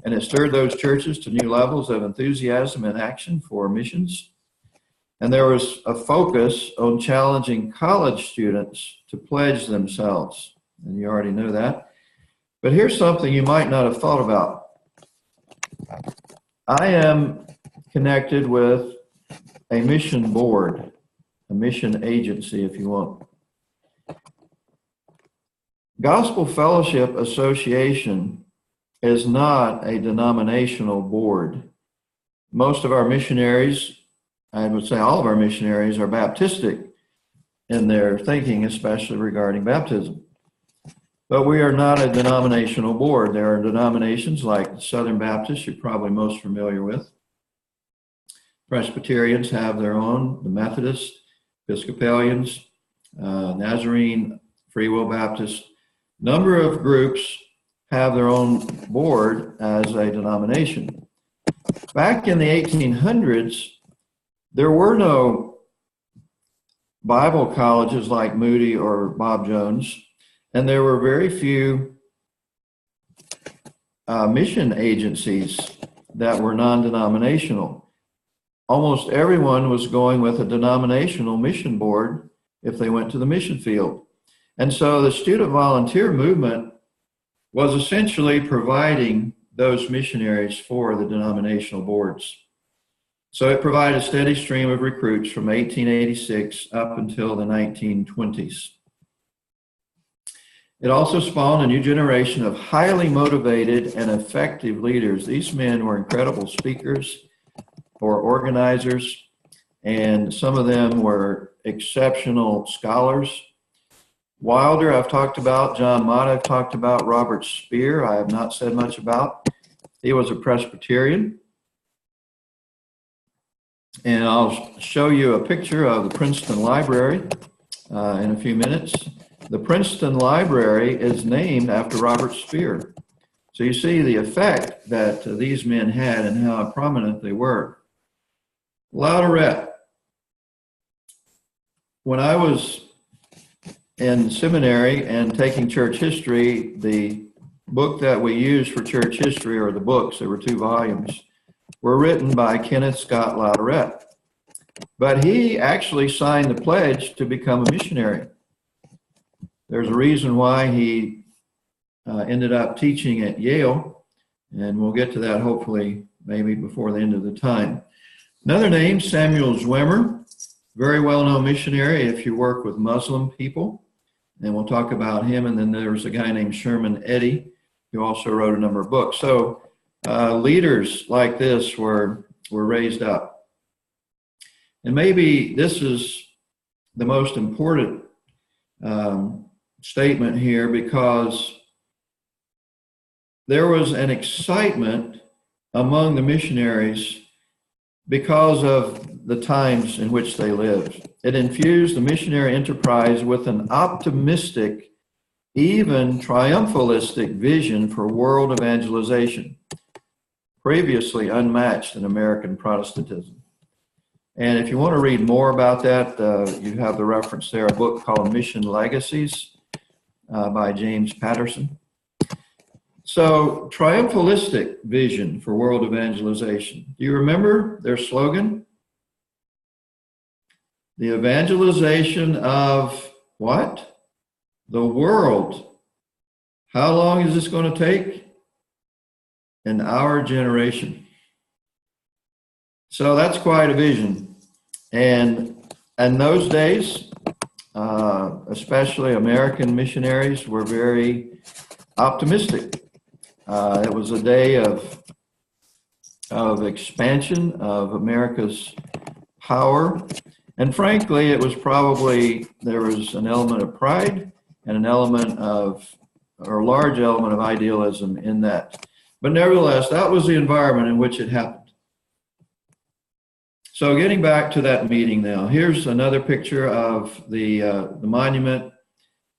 And it stirred those churches to new levels of enthusiasm and action for missions. And there was a focus on challenging college students to pledge themselves. And you already know that. But here's something you might not have thought about. I am connected with a mission board, a mission agency, if you want. Gospel Fellowship Association is not a denominational board. Most of our missionaries, I would say all of our missionaries, are Baptistic in their thinking, especially regarding baptism. But we are not a denominational board. There are denominations like Southern Baptists, you're probably most familiar with. Presbyterians have their own, the Methodists, Episcopalians, Nazarene, Free Will Baptists. Number of groups have their own board as a denomination. Back in the 1800s, there were no Bible colleges like Moody or Bob Jones, and there were very few mission agencies that were non-denominational. Almost everyone was going with a denominational mission board if they went to the mission field. And so the student volunteer movement was essentially providing those missionaries for the denominational boards. So it provided a steady stream of recruits from 1886 up until the 1920s. It also spawned a new generation of highly motivated and effective leaders. These men were incredible speakers or organizers, and some of them were exceptional scholars. Wilder, I've talked about. John Mott, I've talked about. Robert Spear, I have not said much about. He was a Presbyterian. And I'll show you a picture of the Princeton Library in a few minutes. The Princeton Library is named after Robert Spear. So you see the effect that these men had and how prominent they were. Louderette. When I was in seminary and taking church history, the book that we use for church history, or the books, there were 2 volumes, were written by Kenneth Scott Latourette. But he actually signed the pledge to become a missionary. There's a reason why he ended up teaching at Yale, and we'll get to that hopefully maybe before the end of the time. Another name, Samuel Zwemer, very well-known missionary if you work with Muslim people, and we'll talk about him. And then there's a guy named Sherman Eddy, who also wrote a number of books. So leaders like this were raised up. And maybe this is the most important statement here, because there was an excitement among the missionaries because of the times in which they lived. It infused the missionary enterprise with an optimistic, even triumphalistic vision for world evangelization, previously unmatched in American Protestantism. And if you want to read more about that, you have the reference there, a book called Mission Legacies by James Patterson. So, triumphalistic vision for world evangelization. Do you remember their slogan? The evangelization of what? The world. How long is this going to take? In our generation. So that's quite a vision. And in those days, especially American missionaries were very optimistic. It was a day of expansion of America's power. And frankly, it was probably, there was an element of pride and an element of, or a large element of idealism in that. But nevertheless, that was the environment in which it happened. So getting back to that meeting now, here's another picture of the monument.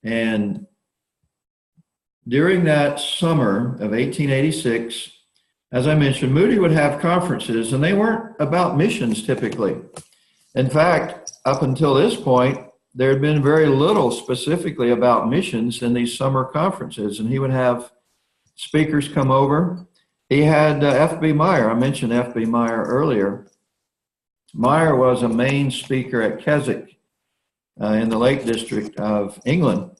And during that summer of 1886, as I mentioned, Moody would have conferences, and they weren't about missions typically. In fact, up until this point, there had been very little specifically about missions in these summer conferences, and he would have speakers come over. He had F.B. Meyer. I mentioned F.B. Meyer earlier. Meyer was a main speaker at Keswick in the Lake District of England.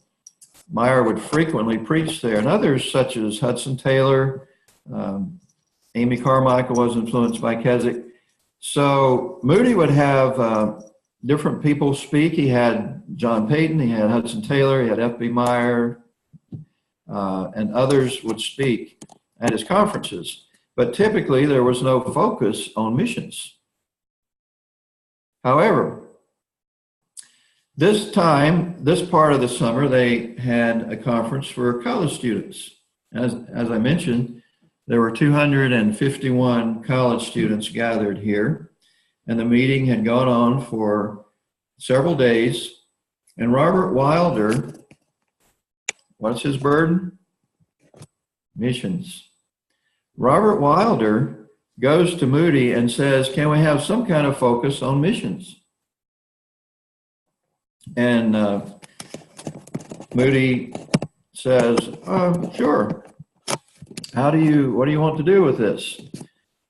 Meyer would frequently preach there, and others such as Hudson Taylor, Amy Carmichael was influenced by Keswick. So Moody would have different people speak. He had John Payton, he had Hudson Taylor, he had F.B. Meyer, and others would speak at his conferences. But typically there was no focus on missions. However, this time, this part of the summer, they had a conference for college students. As I mentioned, there were 251 college students gathered here, and the meeting had gone on for several days. And Robert Wilder, what's his burden? Missions. Robert Wilder goes to Moody and says, can we have some kind of focus on missions? And Moody says, sure. What do you want to do with this?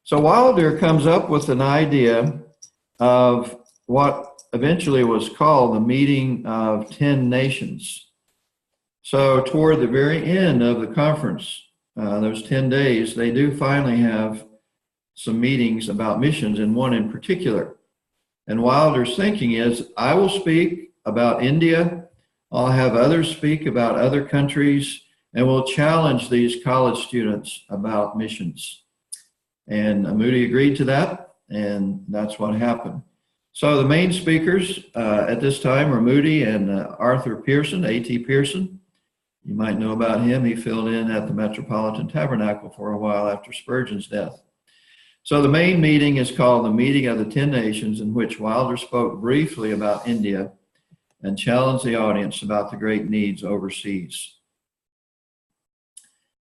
So Wilder comes up with an idea of what eventually was called the Meeting of 10 Nations. So toward the very end of the conference, those 10 days, they do finally have some meetings about missions, and one in particular. And Wilder's thinking is, I will speak about India, I'll have others speak about other countries, and we'll challenge these college students about missions. And Moody agreed to that, and that's what happened. So the main speakers at this time were Moody and Arthur Pearson, A.T. Pearson. You might know about him. He filled in at the Metropolitan Tabernacle for a while after Spurgeon's death. So the main meeting is called the Meeting of the 10 Nations, in which Wilder spoke briefly about India and challenged the audience about the great needs overseas.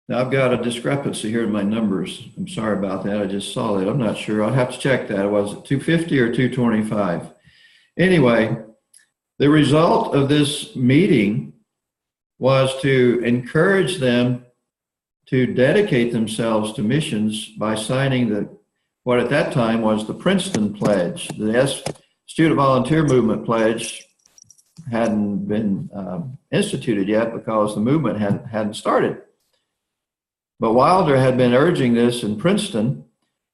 Now I've got a discrepancy here in my numbers. I'm sorry about that. I just saw that. I'm not sure. I'll have to check that. Was it 250 or 225? Anyway, the result of this meeting was to encourage them to dedicate themselves to missions by signing what at that time was the Princeton Pledge. The Student Volunteer Movement Pledge hadn't been instituted yet because the movement hadn't started. But Wilder had been urging this in Princeton,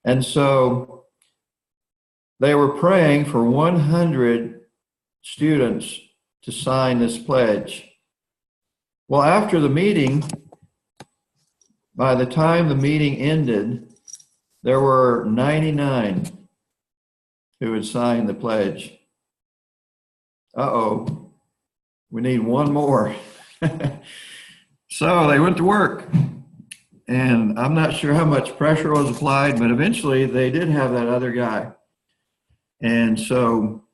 and so they were praying for 100 students to sign this pledge. Well, after the meeting, by the time the meeting ended, there were 99 who had signed the pledge. Uh-oh, we need one more. So they went to work. And I'm not sure how much pressure was applied, but eventually they did have that other guy. And so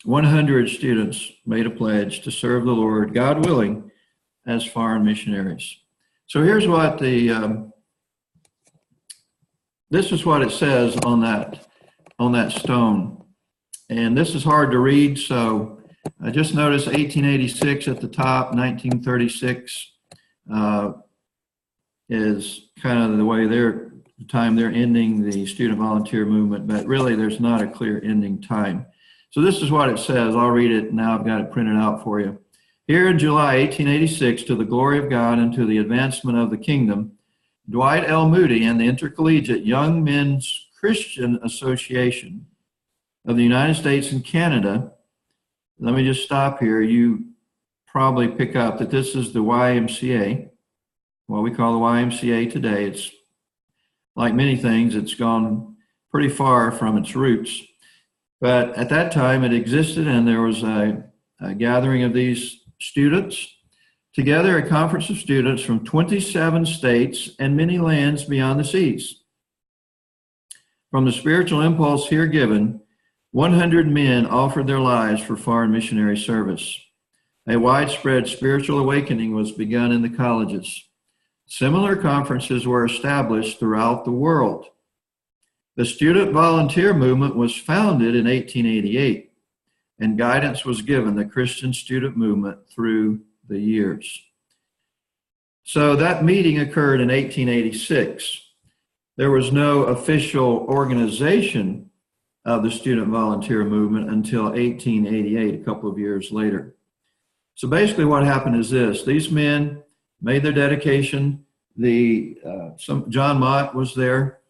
100 students made a pledge to serve the Lord, God willing, as foreign missionaries. So here's what this is what it says on that stone. And this is hard to read, so I just noticed 1886 at the top, 1936 is kind of the time they're ending the student volunteer movement, but really there's not a clear ending time. So this is what it says. I'll read it now. I've got it printed out for you. Here in July 1886, to the glory of God and to the advancement of the kingdom, Dwight L. Moody and the Intercollegiate Young Men's Christian Association of the United States and Canada. Let me just stop here. You probably pick up that this is the YMCA, what we call the YMCA today. It's like many things, it's gone pretty far from its roots. But at that time it existed, and there was a gathering of these students together, a conference of students from 27 states and many lands beyond the seas. From the spiritual impulse here given, 100 men offered their lives for foreign missionary service. A widespread spiritual awakening was begun in the colleges. Similar conferences were established throughout the world. The student volunteer movement was founded in 1888, and guidance was given the Christian student movement through the years. So that meeting occurred in 1886. There was no official organization of the student volunteer movement until 1888, a couple of years later. So basically what happened is this: these men made their dedication. John Mott was there,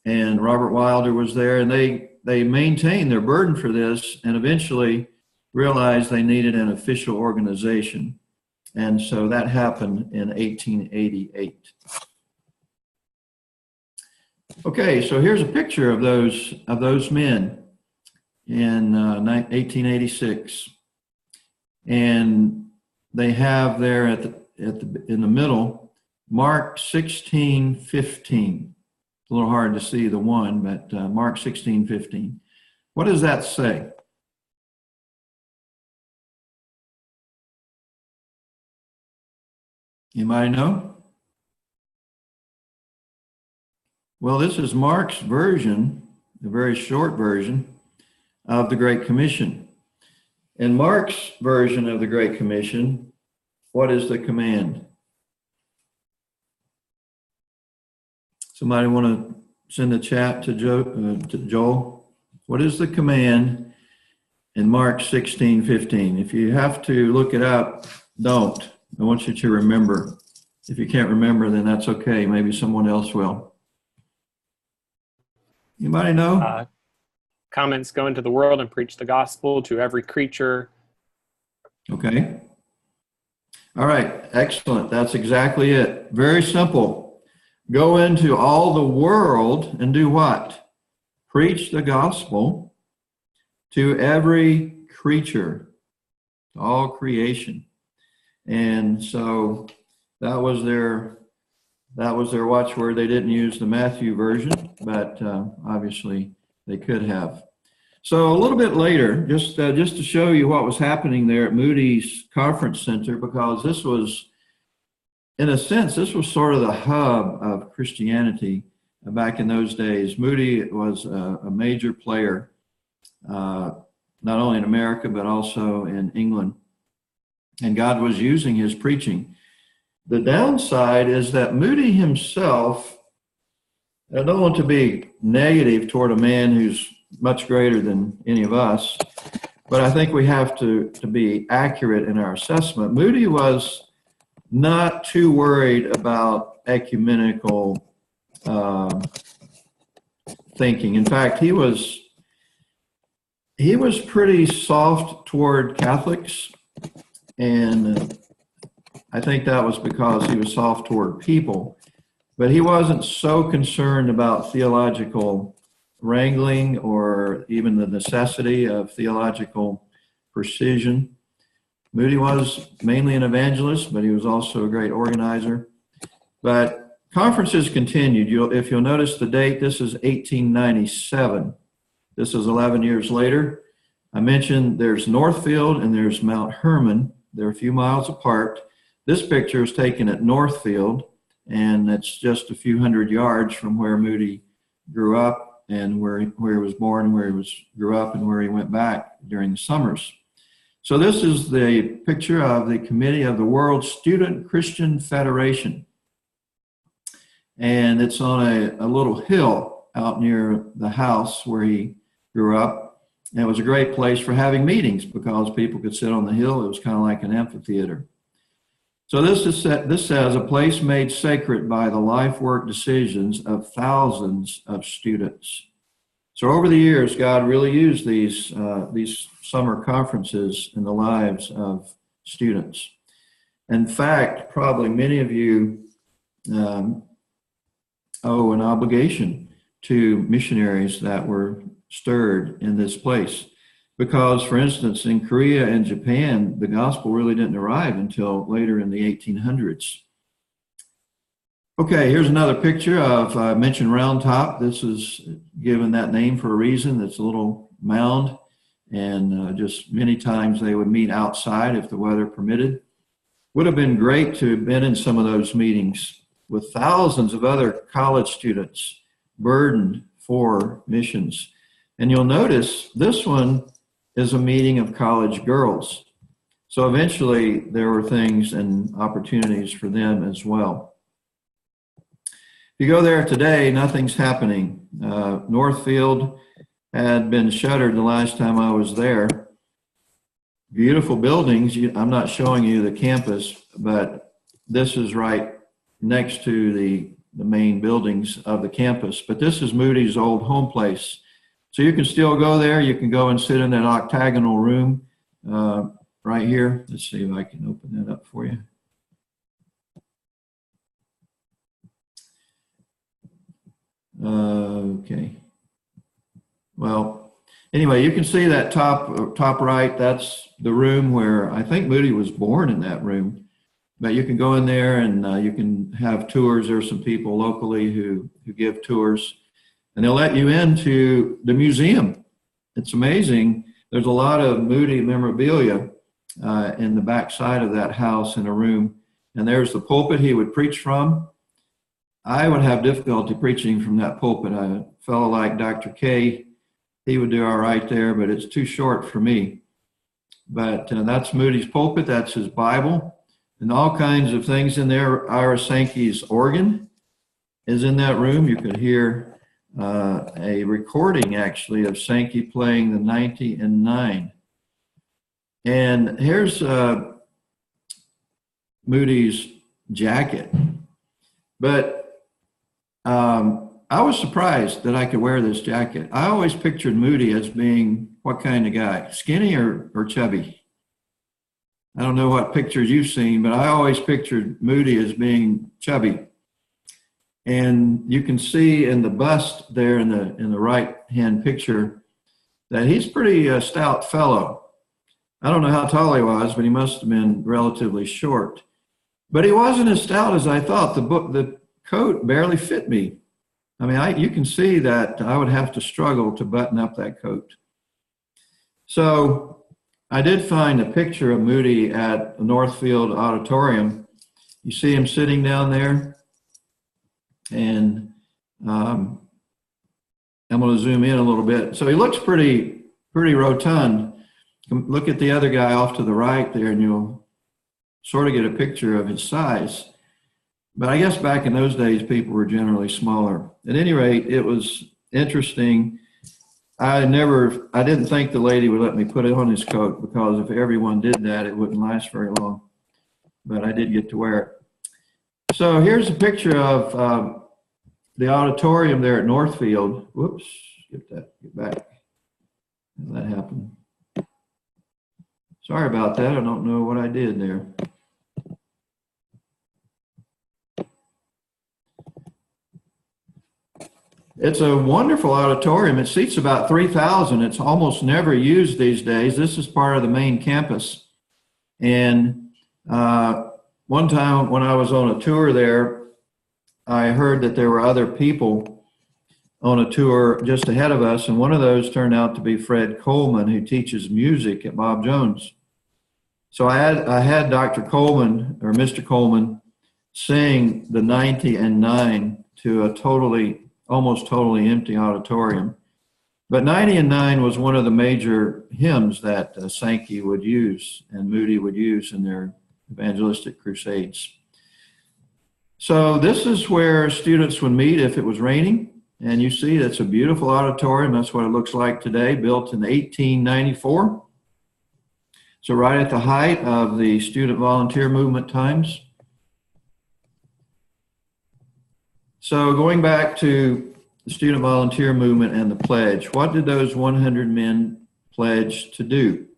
and Robert Wilder was there, and they maintained their burden for this, and eventually realized they needed an official organization. And so that happened in 1888. Okay, so here's a picture of those men in 1886, and they have there in the middle Mark 16:15. It's a little hard to see the one, but Mark 16:15. What does that say? Anybody know? Well, this is Mark's version, a very short version of the Great Commission. In Mark's version of the Great Commission, what is the command? Somebody want to send a chat to Joel? What is the command in Mark 16:15? If you have to look it up, don't. I want you to remember. If you can't remember, then that's okay. Maybe someone else will. Anybody know? Comments: go into the world and preach the gospel to every creature. Okay. All right. Excellent. That's exactly it. Very simple. Go into all the world and do what? Preach the gospel to every creature, to all creation. And so that was their watchword. They didn't use the Matthew version, but obviously they could have. So a little bit later, just to show you what was happening there at Moody's Conference Center, because this was, in a sense, this was sort of the hub of Christianity back in those days. Moody was a major player, not only in America, but also in England. And God was using his preaching. The downside is that Moody himself, I don't want to be negative toward a man who's much greater than any of us, but I think we have to be accurate in our assessment. Moody was not too worried about ecumenical thinking. In fact, he was pretty soft toward Catholics, and I think that was because he was soft toward people. But he wasn't so concerned about theological wrangling or even the necessity of theological precision. Moody was mainly an evangelist, but he was also a great organizer. But conferences continued. If you'll notice the date, this is 1897. This is 11 years later. I mentioned there's Northfield and there's Mount Hermon. They're a few miles apart. This picture is taken at Northfield, and it's just a few hundred yards from where Moody grew up and where he was born, and where he grew up, and where he went back during the summers. So this is the picture of the committee of the World Student Christian Federation. And it's on a little hill out near the house where he grew up. And it was a great place for having meetings because people could sit on the hill. It was kind of like an amphitheater. So this says, a place made sacred by the life work decisions of thousands of students. So over the years, God really used these summer conferences in the lives of students. In fact, probably many of you owe an obligation to missionaries that were stirred in this place. Because, for instance, in Korea and Japan, the gospel really didn't arrive until later in the 1800s. Okay, here's another picture of, I mentioned Round Top. This is given that name for a reason. It's a little mound, and just many times they would meet outside if the weather permitted. Would have been great to have been in some of those meetings with thousands of other college students burdened for missions. And you'll notice this one is a meeting of college girls. So eventually there were things and opportunities for them as well. If you go there today, nothing's happening. Northfield had been shuttered the last time I was there. Beautiful buildings. I'm not showing you the campus, but this is right next to the main buildings of the campus. But this is Moody's old home place. So you can still go there. You can go and sit in that octagonal room right here. Let's see if I can open that up for you. Okay. Well, anyway, you can see that top right. That's the room where I think Moody was born, in that room. But you can go in there and you can have tours. There's some people locally who give tours. And they'll let you into the museum. It's amazing. There's a lot of Moody memorabilia in the back side of that house in a room. And there's the pulpit he would preach from. I would have difficulty preaching from that pulpit. A fellow like Dr. K, he would do all right there, but it's too short for me. But that's Moody's pulpit. That's his Bible. And all kinds of things in there. Ira Sankey's organ is in that room. You could hear a recording actually of Sankey playing the 90 and 9. And here's Moody's jacket. But I was surprised that I could wear this jacket. I always pictured Moody as being what kind of guy? Skinny or chubby? I don't know what pictures you've seen, but I always pictured Moody as being chubby. And you can see in the bust there in the right-hand picture that he's pretty stout fellow. I don't know how tall he was, but he must have been relatively short. But he wasn't as stout as I thought. The coat barely fit me. I mean, you can see that I would have to struggle to button up that coat. So I did find a picture of Moody at the Northfield Auditorium. You see him sitting down there. And I'm going to zoom in a little bit. So he looks pretty rotund. Look at the other guy off to the right there, and you'll sort of get a picture of his size. But I guess back in those days, people were generally smaller. At any rate, it was interesting. I didn't think the lady would let me put it on his coat, because if everyone did that, it wouldn't last very long. But I did get to wear it. So here's a picture of the auditorium there at Northfield. Whoops, get back. That happened. Sorry about that. I don't know what I did there. It's a wonderful auditorium. It seats about 3,000. It's almost never used these days. This is part of the main campus. And one time when I was on a tour there, I heard that there were other people on a tour just ahead of us, and one of those turned out to be Fred Coleman, who teaches music at Bob Jones. So I had Dr. Coleman, or Mr. Coleman, sing the 90 and 9 to a almost totally empty auditorium. But 90 and 9 was one of the major hymns that Sankey would use and Moody would use in their evangelistic crusades. So this is where students would meet if it was raining. And you see, it's a beautiful auditorium. That's what it looks like today, built in 1894. So right at the height of the student volunteer movement times. So going back to the student volunteer movement and the pledge, what did those 100 men pledge to do?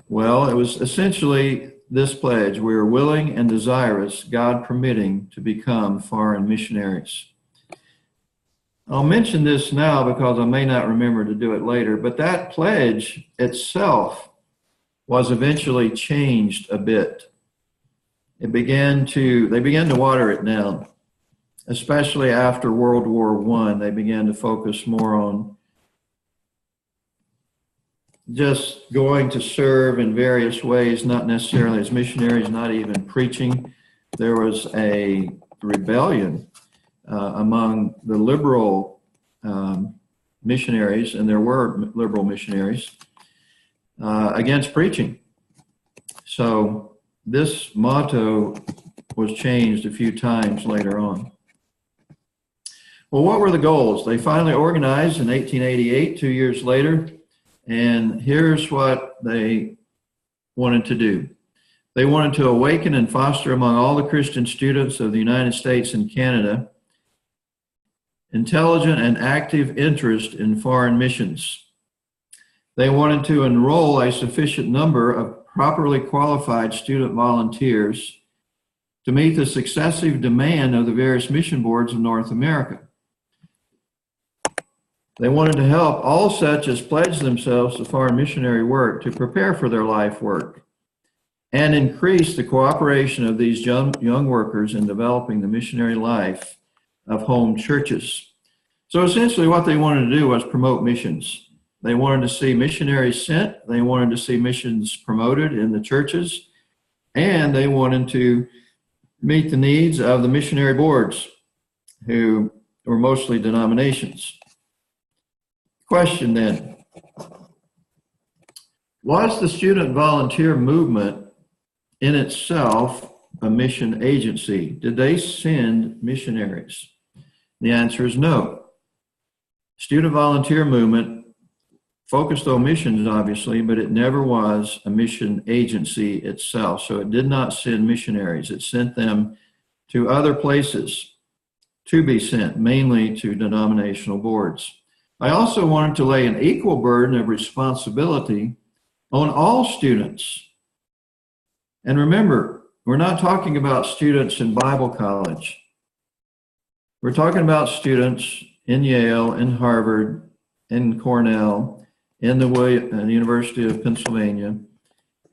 Well, it was essentially this pledge: we are willing and desirous, God permitting, to become foreign missionaries. I'll mention this now because I may not remember to do it later, but that pledge itself was eventually changed a bit. They began to water it down, especially after World War I. They began to focus more on just going to serve in various ways, not necessarily as missionaries, not even preaching. There was a rebellion among the liberal missionaries, and there were liberal missionaries, against preaching. So this motto was changed a few times later on. Well, what were the goals? They finally organized in 1888, 2 years later, and here's what they wanted to do. They wanted to awaken and foster among all the Christian students of the United States and Canada intelligent and active interest in foreign missions. They wanted to enroll a sufficient number of properly qualified student volunteers to meet the successive demand of the various mission boards of North America. They wanted to help all such as pledge themselves to foreign missionary work to prepare for their life work and increase the cooperation of these young workers in developing the missionary life of home churches. So essentially what they wanted to do was promote missions. They wanted to see missionaries sent, they wanted to see missions promoted in the churches, and they wanted to meet the needs of the missionary boards, who were mostly denominations. Question then, was the student volunteer movement in itself a mission agency? Did they send missionaries? The answer is no. Student volunteer movement focused on missions, obviously, but it never was a mission agency itself. So it did not send missionaries. It sent them to other places to be sent, mainly to denominational boards. I also wanted to lay an equal burden of responsibility on all students. And remember, we're not talking about students in Bible college. We're talking about students in Yale, in Harvard, in Cornell, in the University of Pennsylvania,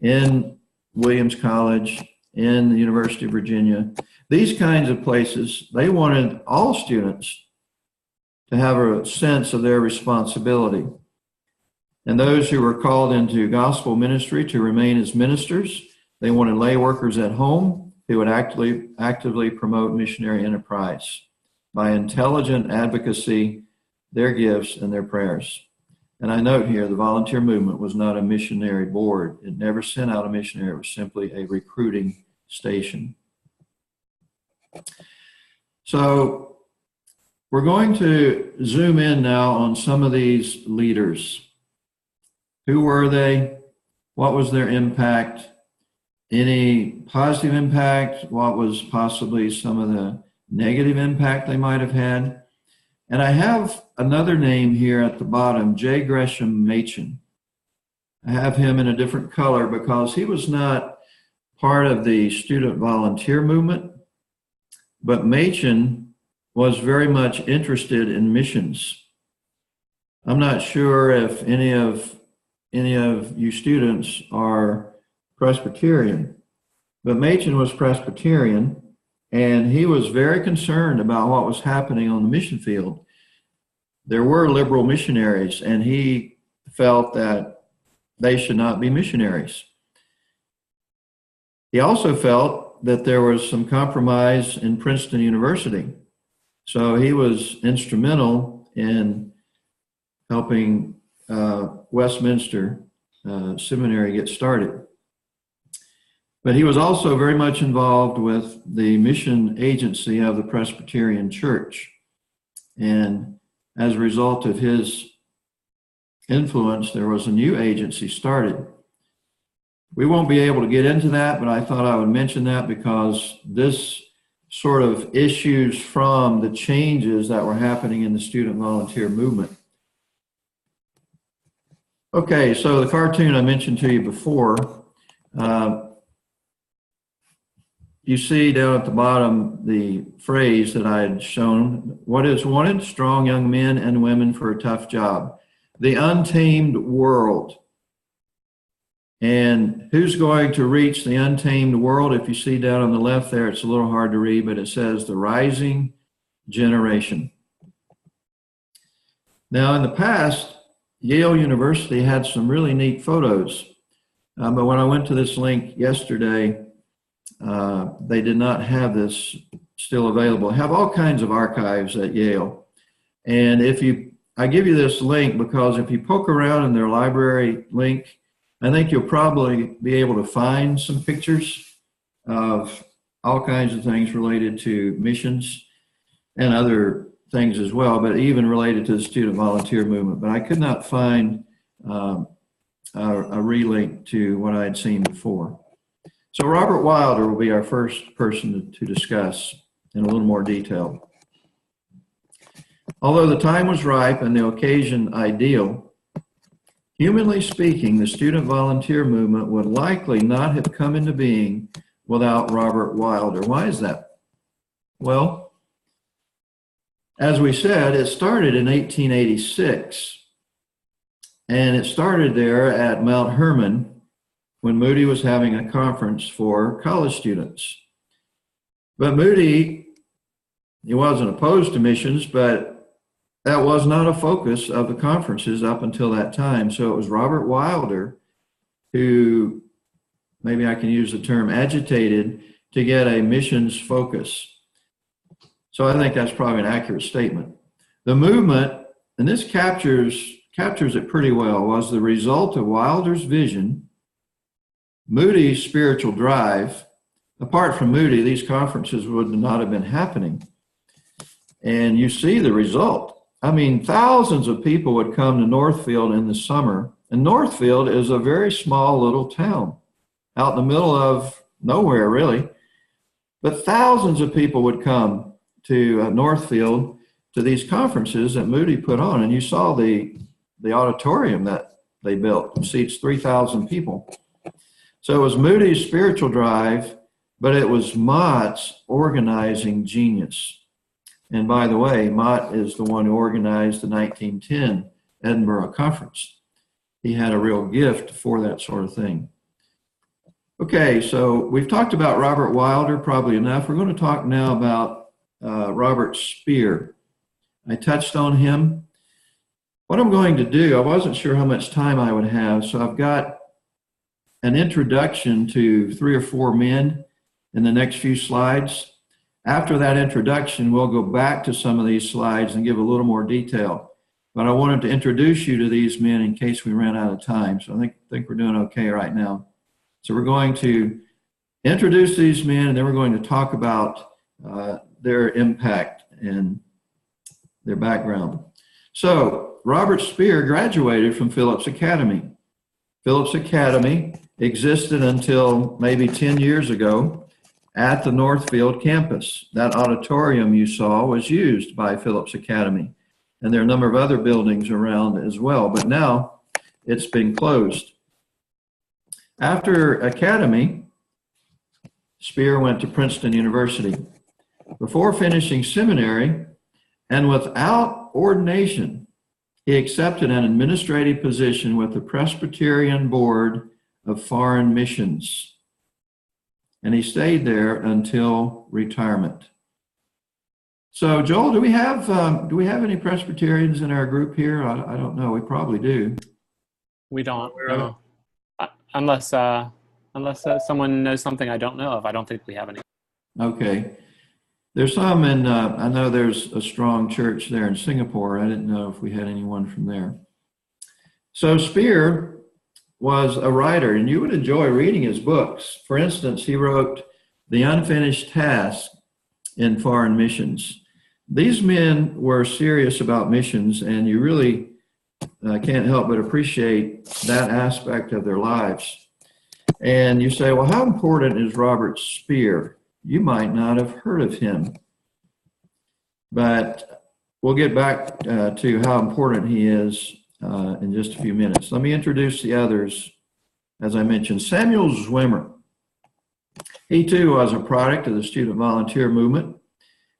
in Williams College, in the University of Virginia. These kinds of places, they wanted all students to have a sense of their responsibility. And those who were called into gospel ministry to remain as ministers, they wanted lay workers at home who would actively promote missionary enterprise by intelligent advocacy, their gifts, and their prayers. And I note here, the volunteer movement was not a missionary board. It never sent out a missionary. It was simply a recruiting station. So we're going to zoom in now on some of these leaders. Who were they? What was their impact? Any positive impact? What was possibly some of the negative impact they might have had? And I have another name here at the bottom, J. Gresham Machen. I have him in a different color because he was not part of the student volunteer movement, but Machen was very much interested in missions. I'm not sure if any of you students are Presbyterian, but Machen was Presbyterian, and he was very concerned about what was happening on the mission field. There were liberal missionaries, and he felt that they should not be missionaries. He also felt that there was some compromise in Princeton University. So he was instrumental in helping Westminster Seminary get started. But he was also very much involved with the mission agency of the Presbyterian Church. And as a result of his influence, there was a new agency started. We won't be able to get into that, but I thought I would mention that because this sort of issues from the changes that were happening in the student volunteer movement. Okay, so the cartoon I mentioned to you before, you see down at the bottom the phrase that I had shown, what is wanted? Strong young men and women for a tough job. The untamed world. And who's going to reach the untamed world? If you see down on the left there, it's a little hard to read, but it says the rising generation. Now, in the past, Yale University had some really neat photos. But when I went to this link yesterday, they did not have this still available. They have all kinds of archives at Yale. And I give you this link because if you poke around in their library link, I think you'll probably be able to find some pictures of all kinds of things related to missions and other things as well, but even related to the student volunteer movement. But I could not find a relink to what I had seen before. So Robert Wilder will be our first person to discuss in a little more detail. Although the time was ripe and the occasion ideal, humanly speaking, the student volunteer movement would likely not have come into being without Robert Wilder. Why is that? Well, as we said, it started in 1886, and it started there at Mount Hermon when Moody was having a conference for college students. But Moody, he wasn't opposed to missions, but that was not a focus of the conferences up until that time. So it was Robert Wilder who, maybe I can use the term, agitated to get a missions focus. So I think that's probably an accurate statement. The movement, and this captures it pretty well, was the result of Wilder's vision, Moody's spiritual drive. Apart from Moody, these conferences would not have been happening. And you see the result. I mean, thousands of people would come to Northfield in the summer. And Northfield is a very small little town out in the middle of nowhere, really. But thousands of people would come to Northfield to these conferences that Moody put on. And you saw the auditorium that they built. It seats 3,000 people. So it was Moody's spiritual drive, but it was Mott's organizing genius. And by the way, Mott is the one who organized the 1910 Edinburgh Conference. He had a real gift for that sort of thing. Okay, so we've talked about Robert Wilder probably enough. We're going to talk now about Robert Speer. I touched on him. What I'm going to do, I wasn't sure how much time I would have, so I've got an introduction to 3 or 4 men in the next few slides. After that introduction, we'll go back to some of these slides and give a little more detail. But I wanted to introduce you to these men in case we ran out of time. So I think we're doing okay right now. So we're going to introduce these men, and then we're going to talk about their impact and their background. So Robert Speer graduated from Phillips Academy. Phillips Academy existed until maybe 10 years ago at the Northfield campus. That auditorium you saw was used by Phillips Academy, and there are a number of other buildings around as well, but now it's been closed. After Academy, Speer went to Princeton University. Before finishing seminary, and without ordination, he accepted an administrative position with the Presbyterian Board of Foreign Missions, and he stayed there until retirement. So, Joel, do we have any Presbyterians in our group here? I don't know. We probably do. We don't. No. Unless someone knows something I don't know of, I don't think we have any. Okay. There's some in, I know there's a strong church there in Singapore. I didn't know if we had anyone from there. So Speer was a writer, and you would enjoy reading his books. For instance, he wrote The Unfinished Task in Foreign Missions. These men were serious about missions, and you really can't help but appreciate that aspect of their lives. And you say, well, how important is Robert Speer? You might not have heard of him, but we'll get back to how important he is in just a few minutes. Let me introduce the others. As I mentioned, Samuel Zwimmer. He too was a product of the student volunteer movement.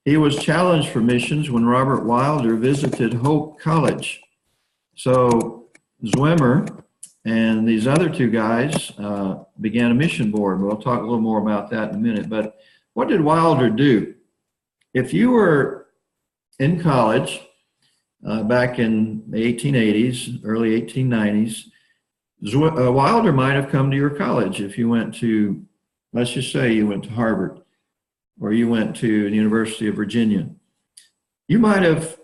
He was challenged for missions when Robert Wilder visited Hope College. So Zwimmer and these other two guys began a mission board. We'll talk a little more about that in a minute. But what did Wilder do? If you were in college back in the 1880s, early 1890s, Wilder might have come to your college if you went to, let's just say you went to Harvard or you went to the University of Virginia. You might have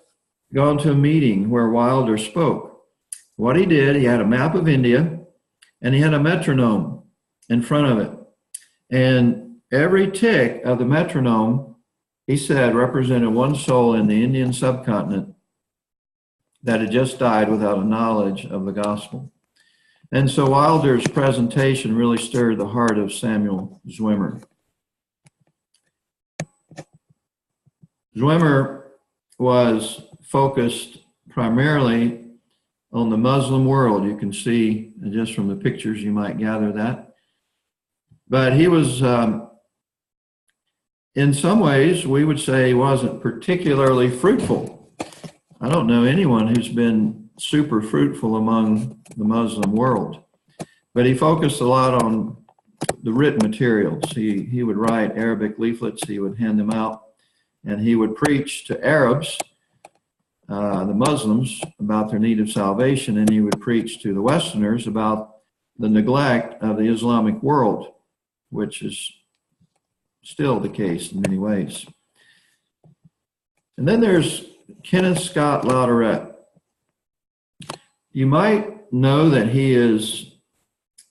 gone to a meeting where Wilder spoke. What he did, he had a map of India and he had a metronome in front of it. And every tick of the metronome, he said, represented one soul in the Indian subcontinent that had just died without a knowledge of the gospel. And so Wilder's presentation really stirred the heart of Samuel Zwimmer. Zwimmer was focused primarily on the Muslim world. You can see just from the pictures, you might gather that. But he was, in some ways, we would say he wasn't particularly fruitful. I don't know anyone who's been super fruitful among the Muslim world. But he focused a lot on the written materials. He would write Arabic leaflets, he would hand them out, and he would preach to Arabs, the Muslims, about their need of salvation, and he would preach to the Westerners about the neglect of the Islamic world, which is still the case in many ways. And then there's Kenneth Scott Louderette. You might know that he is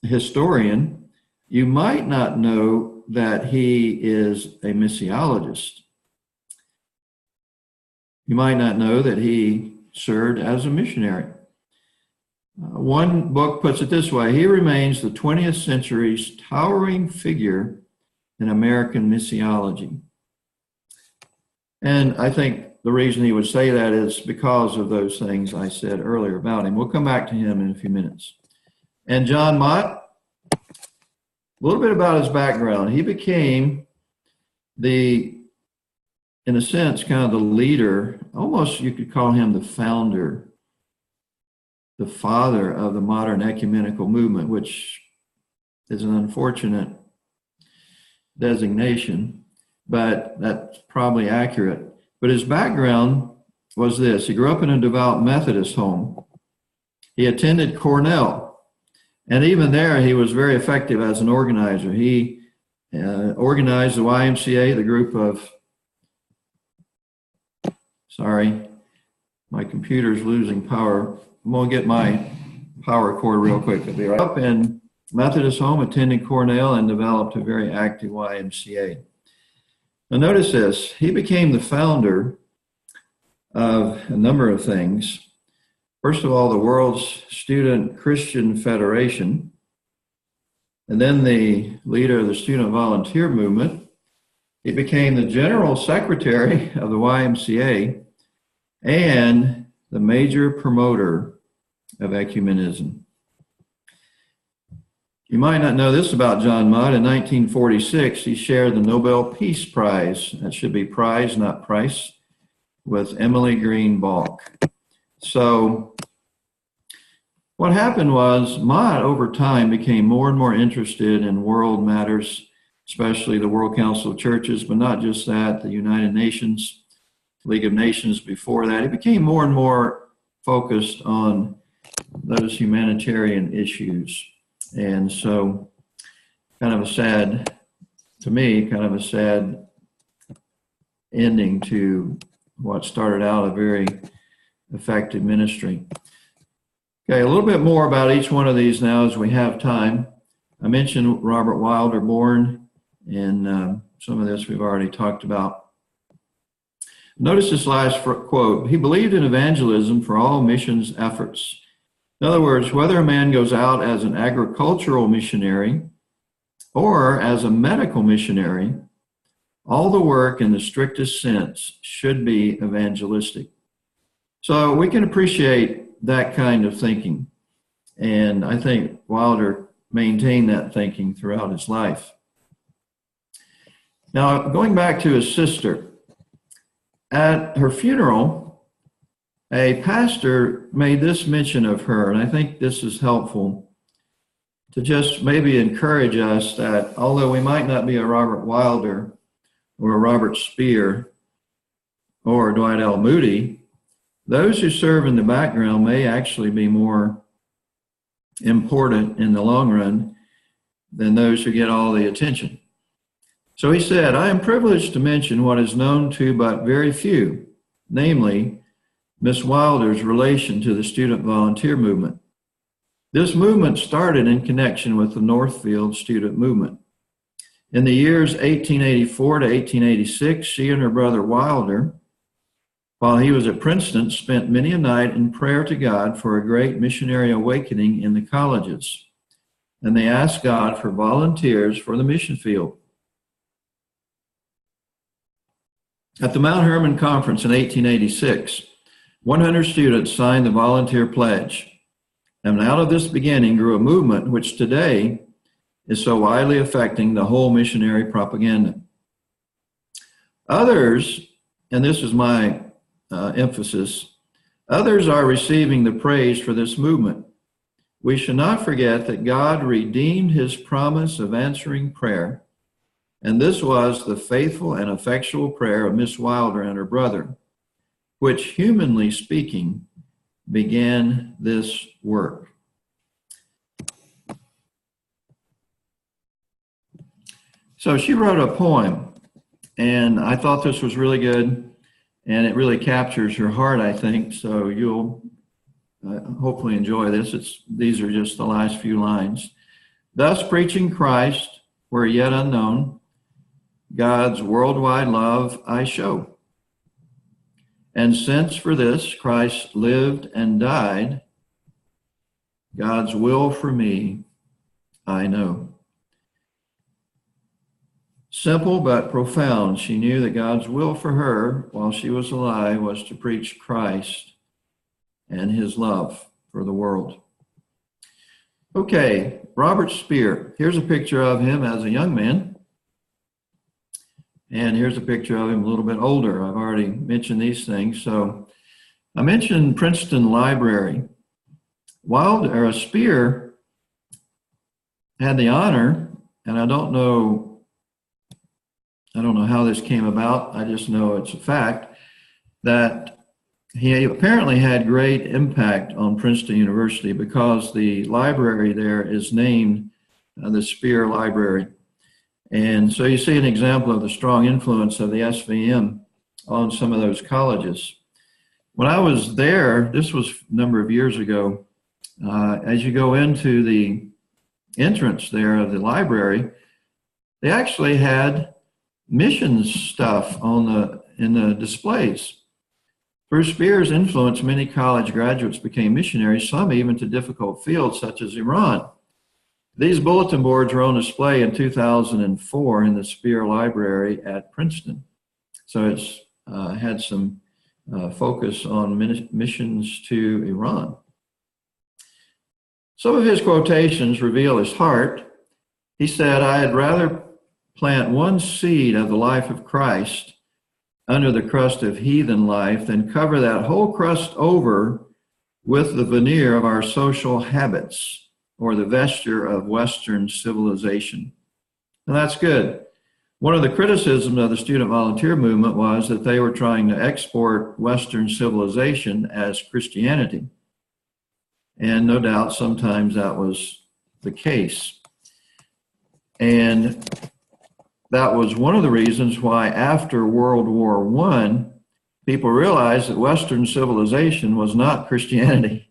a historian. You might not know that he is a missiologist. You might not know that he served as a missionary. One book puts it this way: he remains the 20th century's towering figure in American missiology. And I think the reason he would say that is because of those things I said earlier about him. We'll come back to him in a few minutes. And John Mott, a little bit about his background. He became in a sense, kind of the leader, almost you could call him the founder, the father of the modern ecumenical movement, which is an unfortunate designation, but that's probably accurate. But his background was this: he grew up in a devout Methodist home. He attended Cornell, and even there he was very effective as an organizer. He organized the YMCA, the group of, sorry, my computer's losing power. I'm gonna get my power cord real quick. I'll be right up in Methodist home, attended Cornell, and developed a very active YMCA. Now notice this, he became the founder of a number of things. First of all, the World's Student Christian Federation, and then the leader of the Student Volunteer Movement. He became the General Secretary of the YMCA and the major promoter of ecumenism. You might not know this about John Mudd. In 1946, he shared the Nobel Peace Prize, that should be prize, not price, with Emily Green Balk. So what happened was Mudd, over time, became more and more interested in world matters, especially the World Council of Churches, but not just that, the United Nations, League of Nations before that. He became more and more focused on those humanitarian issues. And so kind of a sad, to me, kind of a sad ending to what started out a very effective ministry. Okay, a little bit more about each one of these now as we have time. I mentioned Robert Wilder, born, and some of this we've already talked about. Notice this last quote. He believed in evangelism for all missions efforts. In other words, whether a man goes out as an agricultural missionary or as a medical missionary, all the work in the strictest sense should be evangelistic. So we can appreciate that kind of thinking. And I think Wilder maintained that thinking throughout his life. Now, going back to his sister, at her funeral, a pastor made this mention of her, and I think this is helpful to just maybe encourage us that although we might not be a Robert Wilder or a Robert Speer or Dwight L. Moody, those who serve in the background may actually be more important in the long run than those who get all the attention. So he said, I am privileged to mention what is known to but very few, namely Miss Wilder's relation to the student volunteer movement. This movement started in connection with the Northfield student movement. In the years 1884 to 1886, she and her brother Wilder, while he was at Princeton, spent many a night in prayer to God for a great missionary awakening in the colleges. And they asked God for volunteers for the mission field. At the Mount Hermon Conference in 1886, 100 students signed the volunteer pledge. And out of this beginning grew a movement which today is so widely affecting the whole missionary propaganda. Others, and this is my emphasis, others are receiving the praise for this movement. We should not forget that God redeemed his promise of answering prayer, and this was the faithful and effectual prayer of Miss Wilder and her brother, which, humanly speaking, began this work. So she wrote a poem, and I thought this was really good, and it really captures her heart, I think, so you'll hopefully enjoy this. These are just the last few lines. Thus preaching Christ, where yet unknown, God's worldwide love I show. And since for this Christ lived and died, God's will for me I know. Simple but profound, she knew that God's will for her while she was alive was to preach Christ and his love for the world. Okay, Robert Speer. Here's a picture of him as a young man. And here's a picture of him a little bit older. I've already mentioned these things. So I mentioned Princeton Library. Speer had the honor, and I don't know how this came about. I just know it's a fact that he apparently had great impact on Princeton University because the library there is named the Speer Library. And so you see an example of the strong influence of the SVM on some of those colleges. When I was there, this was a number of years ago, as you go into the entrance there of the library, they actually had missions stuff in the displays. Through Spear's influence, many college graduates became missionaries, some even to difficult fields such as Iran. These bulletin boards were on display in 2004 in the Spear Library at Princeton. So it's had some focus on missions to Iran. Some of his quotations reveal his heart. He said, "I had rather plant one seed of the life of Christ under the crust of heathen life than cover that whole crust over with the veneer of our social habits or the vesture of Western civilization." And that's good. One of the criticisms of the student volunteer movement was that they were trying to export Western civilization as Christianity. And no doubt sometimes that was the case. And that was one of the reasons why after World War I, people realized that Western civilization was not Christianity.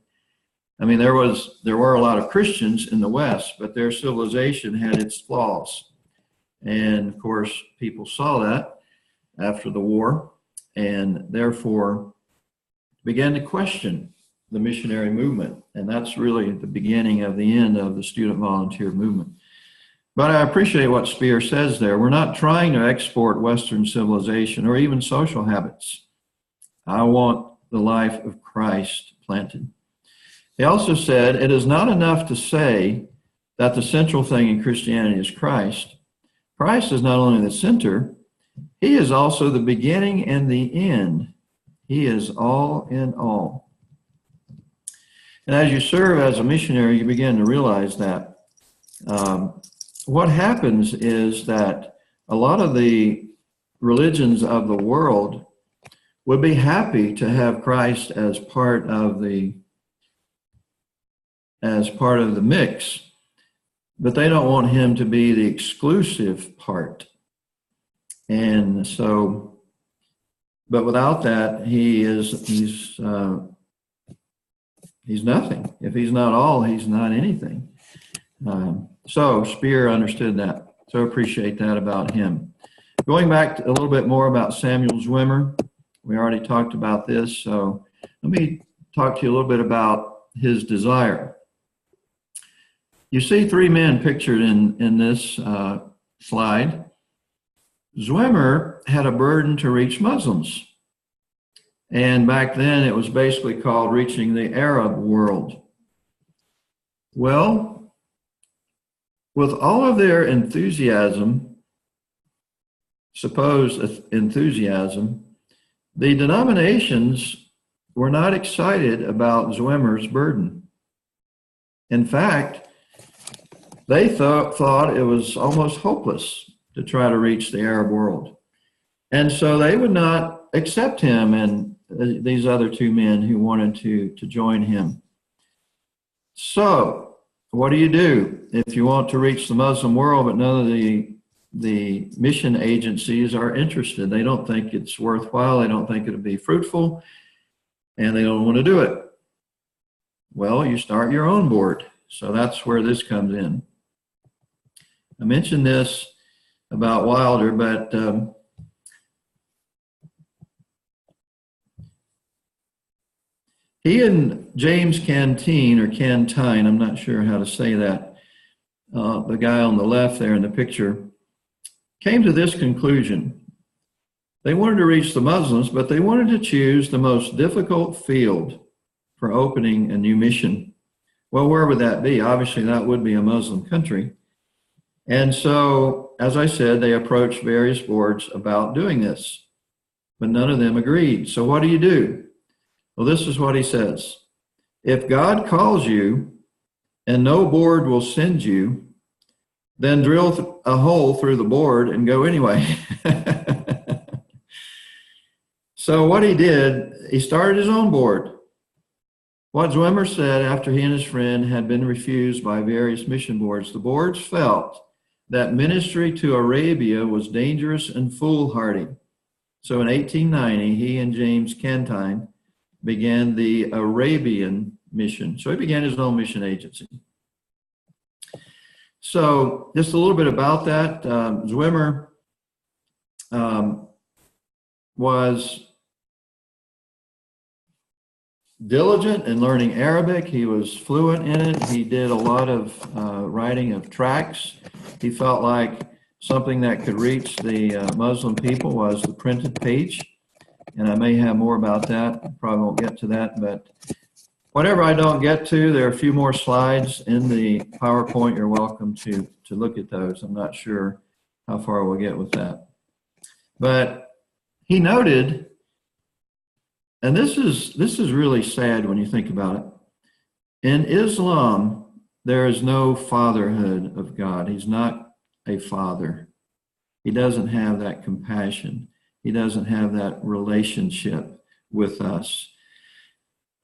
I mean, there were a lot of Christians in the West, but their civilization had its flaws. And of course, people saw that after the war and therefore began to question the missionary movement. And that's really the beginning of the end of the student volunteer movement. But I appreciate what Spear says there. We're not trying to export Western civilization or even social habits. I want the life of Christ planted. He also said, "It is not enough to say that the central thing in Christianity is Christ. Christ is not only the center, he is also the beginning and the end. He is all in all." And as you serve as a missionary, you begin to realize that what happens is that a lot of the religions of the world would be happy to have Christ as part of the mix, but they don't want him to be the exclusive part. And so, but without that, he's nothing. If he's not all, he's not anything. So Spear understood that. So appreciate that about him. Going back to a little bit more about Samuel Zwimmer. We already talked about this, so let me talk to you a little bit about his desire. You see three men pictured in this slide. Zwimmer had a burden to reach Muslims. And back then it was basically called reaching the Arab world. Well, with all of their enthusiasm, supposed enthusiasm, the denominations were not excited about Zwimmer's burden. In fact, they thought it was almost hopeless to try to reach the Arab world. And so they would not accept him and these other two men who wanted to join him. So what do if you want to reach the Muslim world, but none of the mission agencies are interested? They don't think it's worthwhile. They don't think it'll be fruitful, and they don't want to do it. Well, you start your own board. So that's where this comes in. I mentioned this about Wilder, but he and James Cantine, or Cantine, I'm not sure how to say that, the guy on the left there in the picture, came to this conclusion. They wanted to reach the Muslims, but they wanted to choose the most difficult field for opening a new mission. Well, where would that be? Obviously, that would be a Muslim country. And so, as I said, they approached various boards about doing this, but none of them agreed. So what do? Well, this is what he says. If God calls you and no board will send you, then drill a hole through the board and go anyway. So what he did, he started his own board. What Zwimmer said after he and his friend had been refused by various mission boards, the boards felt that ministry to Arabia was dangerous and foolhardy. So in 1890, he and James Cantine began the Arabian mission. So he began his own mission agency. So just a little bit about that. Zwimmer was diligent in learning Arabic. He was fluent in it. He did a lot of writing of tracts. He felt like something that could reach the Muslim people was the printed page. And I may have more about that. Probably won't get to that, but whatever I don't get to, there are a few more slides in the PowerPoint. You're welcome to look at those. I'm not sure how far we'll get with that. But he noted, and this is really sad when you think about it. In Islam, there is no fatherhood of God. He's not a father. He doesn't have that compassion. He doesn't have that relationship with us.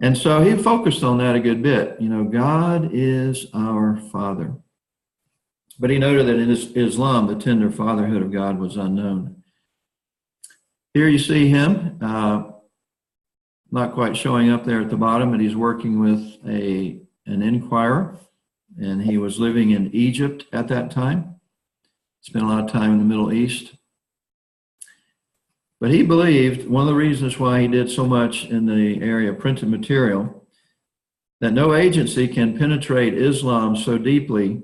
And so he focused on that a good bit. You know, God is our Father. But he noted that in Islam, the tender fatherhood of God was unknown. Here you see him, not quite showing up there at the bottom, but he's working with an inquirer, and he was living in Egypt at that time. Spent a lot of time in the Middle East. But he believed, one of the reasons why he did so much in the area of printed material, that no agency can penetrate Islam so deeply,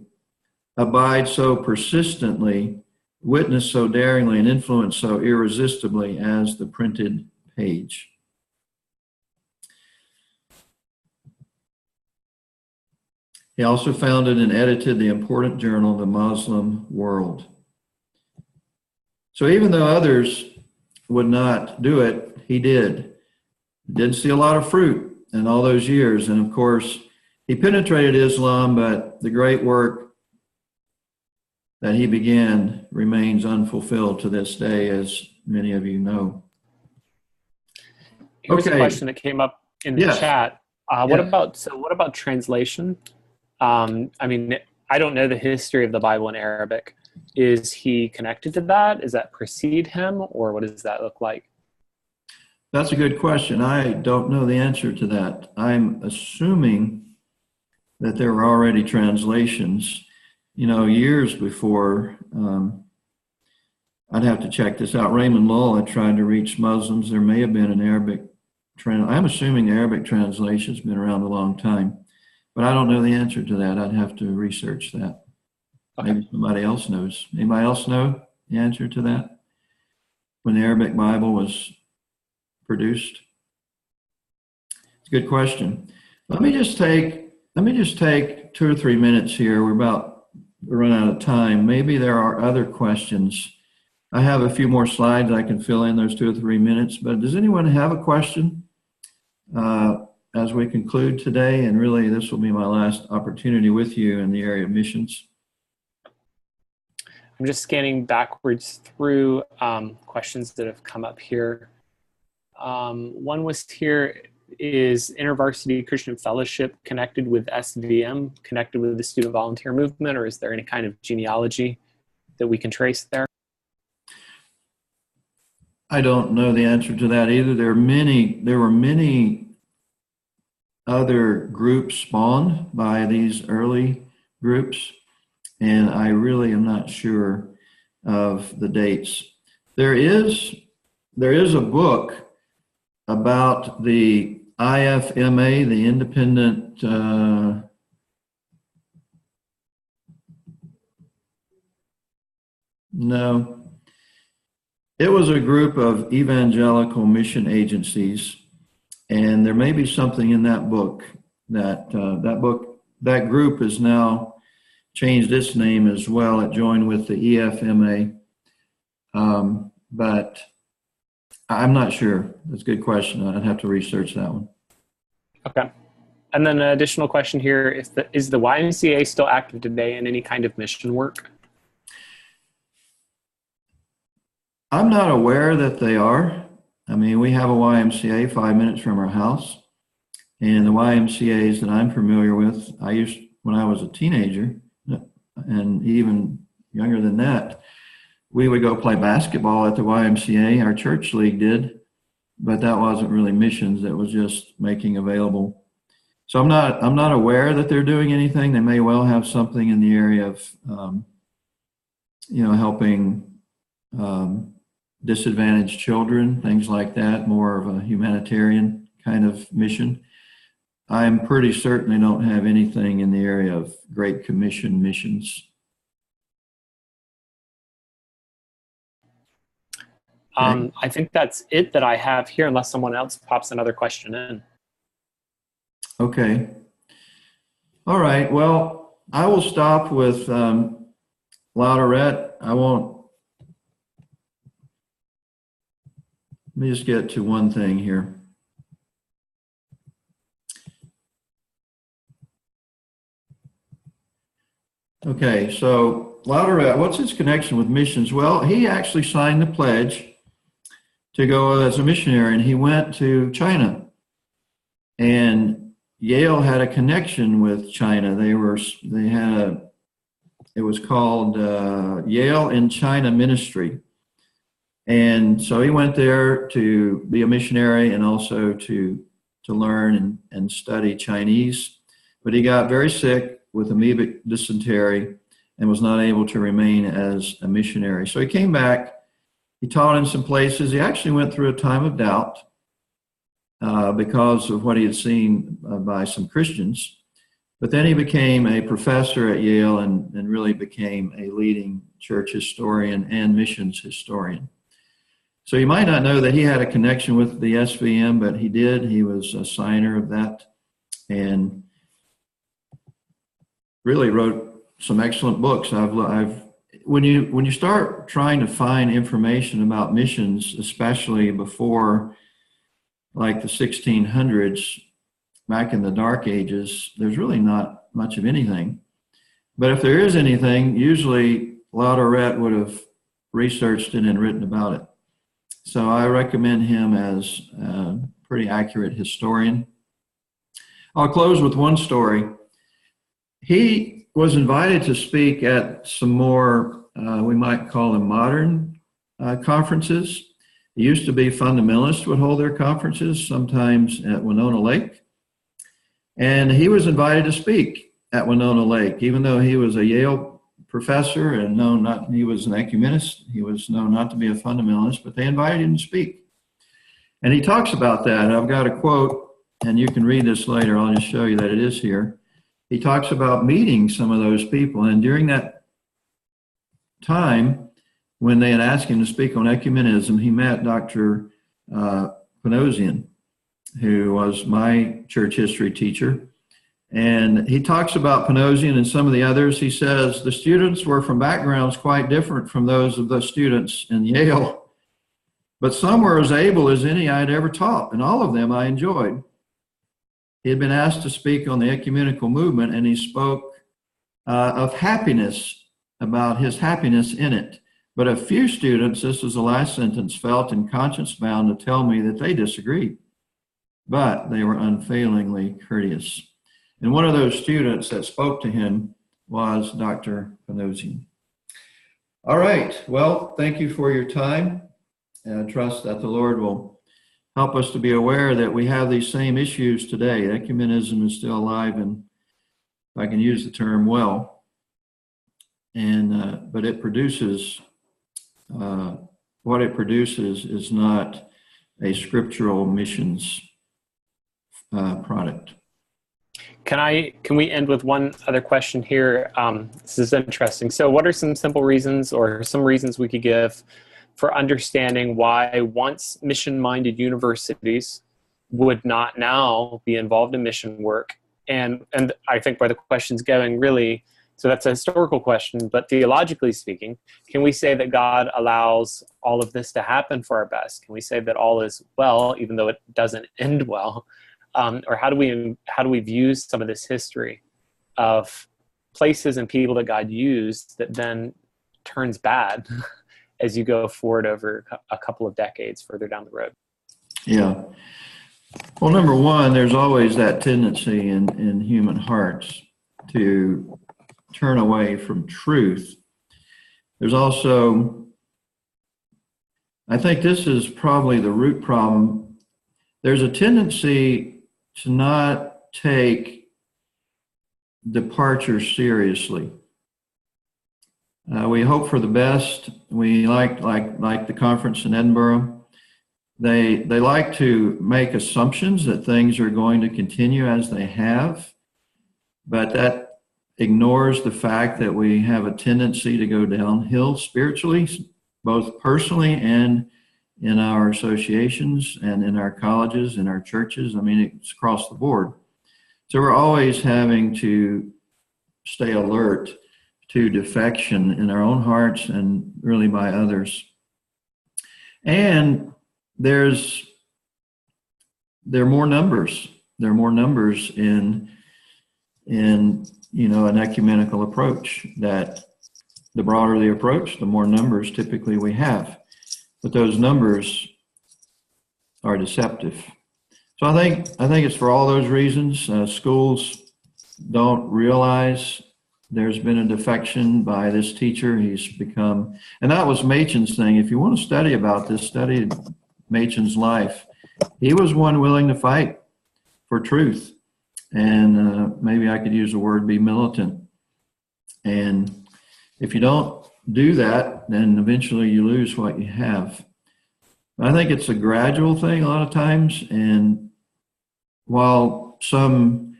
abide so persistently, witness so daringly, and influence so irresistibly as the printed page. He also founded and edited the important journal, The Muslim World. So even though others would not do it, he did. Didn't see a lot of fruit in all those years. And of course, he penetrated Islam, but the great work that he began remains unfulfilled to this day, as many of you know. Here's a question that came up in the chat. What about translation? I mean, I don't know the history of the Bible in Arabic. Is he connected to that? Does that precede him, or what does that look like? That's a good question. I don't know the answer to that. I'm assuming that there were already translations, you know, years before. I'd have to check this out. Raymond Lull had tried to reach Muslims. There may have been an Arabic I'm assuming the Arabic translation's been around a long time, but I don't know the answer to that. I'd have to research that. Okay. Maybe somebody else knows. Anybody else know the answer to that? When the Arabic Bible was produced? It's a good question. Let me just take 2 or 3 minutes here. We're about to run out of time. Maybe there are other questions. I have a few more slides I can fill in those 2 or 3 minutes, but does anyone have a question as we conclude today? And really, this will be my last opportunity with you in the area of missions. I'm just scanning backwards through questions that have come up here. One was here, is InterVarsity Christian Fellowship connected with SVM, connected with the student volunteer movement, or is there any kind of genealogy that we can trace there? I don't know the answer to that either. There were many other groups spawned by these early groups, and I really am not sure of the dates. There is a book about the IFMA, the Independent it was a group of evangelical mission agencies, and there may be something in that book that group has now changed its name as well. It joined with the EFMA, but I'm not sure. That's a good question. I'd have to research that one. Okay. And then an additional question here, is the YMCA still active today in any kind of mission work? I'm not aware that they are. I mean, we have a YMCA 5 minutes from our house, and the YMCAs that I'm familiar with, when I was a teenager, and even younger than that, we would go play basketball at the YMCA. Our church league did, but that wasn't really missions. It was just making available. So I'm not aware that they're doing anything. They may well have something in the area of, helping disadvantaged children, things like that, more of a humanitarian kind of mission. I'm pretty certain they don't have anything in the area of Great Commission missions. I think that's it that I have here, unless someone else pops another question in. Okay. All right. Well, I will stop with Lauderet. I won't. Let me just get to one thing here. Okay, so Lauderet, what's his connection with missions? Well, he actually signed the pledge to go as a missionary, and he went to China. And Yale had a connection with China. It was called Yale in China Ministry. And so he went there to be a missionary and also to learn and study Chinese. But he got very sick with amoebic dysentery and was not able to remain as a missionary. So he came back. He taught in some places. He actually went through a time of doubt because of what he had seen by some Christians. But then he became a professor at Yale and really became a leading church historian and missions historian. So you might not know that he had a connection with the SVM, but he did. He was a signer of that and really wrote some excellent books. When you start trying to find information about missions, especially before like the 1600s, back in the Dark Ages, there's really not much of anything. But if there is anything, usually Lauderet would have researched it and written about it. So I recommend him as a pretty accurate historian. I'll close with one story. He was invited to speak at some more, we might call them modern conferences. It used to be fundamentalists would hold their conferences, sometimes at Winona Lake. And he was invited to speak at Winona Lake, even though he was a Yale professor and he was an ecumenist. He was known not to be a fundamentalist, but they invited him to speak. And he talks about that. I've got a quote, and you can read this later. I'll just show you that it is here. He talks about meeting some of those people. And during that time, when they had asked him to speak on ecumenism, he met Dr. Panosian, who was my church history teacher. And he talks about Panosian and some of the others. He says, the students were from backgrounds quite different from those of the students in Yale, but some were as able as any I had ever taught, and all of them I enjoyed. He had been asked to speak on the ecumenical movement, and he spoke of happiness, about his happiness in it. But a few students, this is the last sentence, felt in conscience bound to tell me that they disagreed, but they were unfailingly courteous. And one of those students that spoke to him was Dr. Panosian. All right. Well, thank you for your time. And I trust that the Lord will help us to be aware that we have these same issues today. Ecumenism is still alive, and if I can use the term well, but it produces, what it produces is not a scriptural missions product. Can we end with one other question here? This is interesting. So what are some simple reasons or some reasons we could give for understanding why once mission-minded universities would not now be involved in mission work? And I think where the question's going really, so that's a historical question, but theologically speaking, can we say that God allows all of this to happen for our best? Can we say that all is well, even though it doesn't end well? Or how do we view some of this history of places and people that God used that then turns bad as you go forward over a couple of decades further down the road? Yeah. Well, number one, there's always that tendency in human hearts to turn away from truth. There's also, I think this is probably the root problem. There's a tendency to not take departure seriously. We hope for the best. We like the conference in Edinburgh. They like to make assumptions that things are going to continue as they have, but that ignores the fact that we have a tendency to go downhill spiritually, both personally and in our associations and in our colleges and our churches. I mean, it's across the board. So we're always having to stay alert to defection in our own hearts and really by others. And there are more numbers. There are more numbers in an ecumenical approach, that the broader the approach, the more numbers typically we have. But those numbers are deceptive. So I think it's for all those reasons. Schools don't realize there's been a defection by this teacher. He's become, and that was Machen's thing. If you want to study about this, study Machen's life. He was one willing to fight for truth. And maybe I could use the word be militant. And if you don't do that, then eventually you lose what you have. I think it's a gradual thing a lot of times. And while some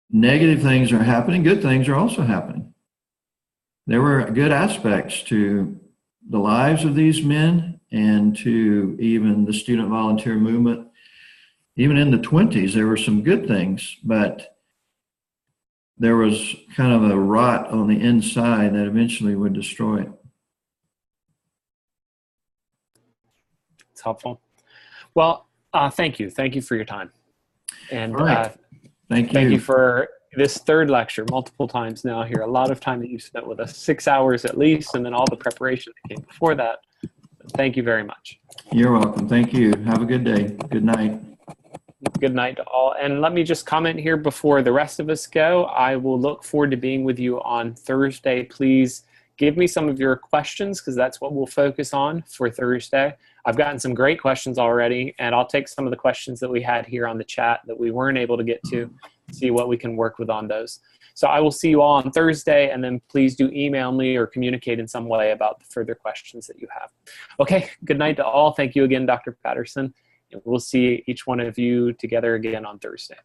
negative things are happening, good things are also happening. There were good aspects to the lives of these men and to even the student volunteer movement. Even in the 20s, there were some good things, but there was kind of a rot on the inside that eventually would destroy it. It's helpful. Well, thank you. Thank you for your time. And all right. Thank you for this third lecture multiple times now here. A lot of time that you've spent with us, 6 hours at least, and then all the preparation that came before that. Thank you very much. You're welcome. Thank you. Have a good day. Good night. Good night to all. And let me just comment here before the rest of us go. I will look forward to being with you on Thursday. Please give me some of your questions, because that's what we'll focus on for Thursday. I've gotten some great questions already, and I'll take some of the questions that we had here on the chat that we weren't able to get to, see what we can work with on those. So I will see you all on Thursday, and then please do email me or communicate in some way about the further questions that you have. Okay, good night to all. Thank you again, Dr. Patterson. And we'll see each one of you together again on Thursday.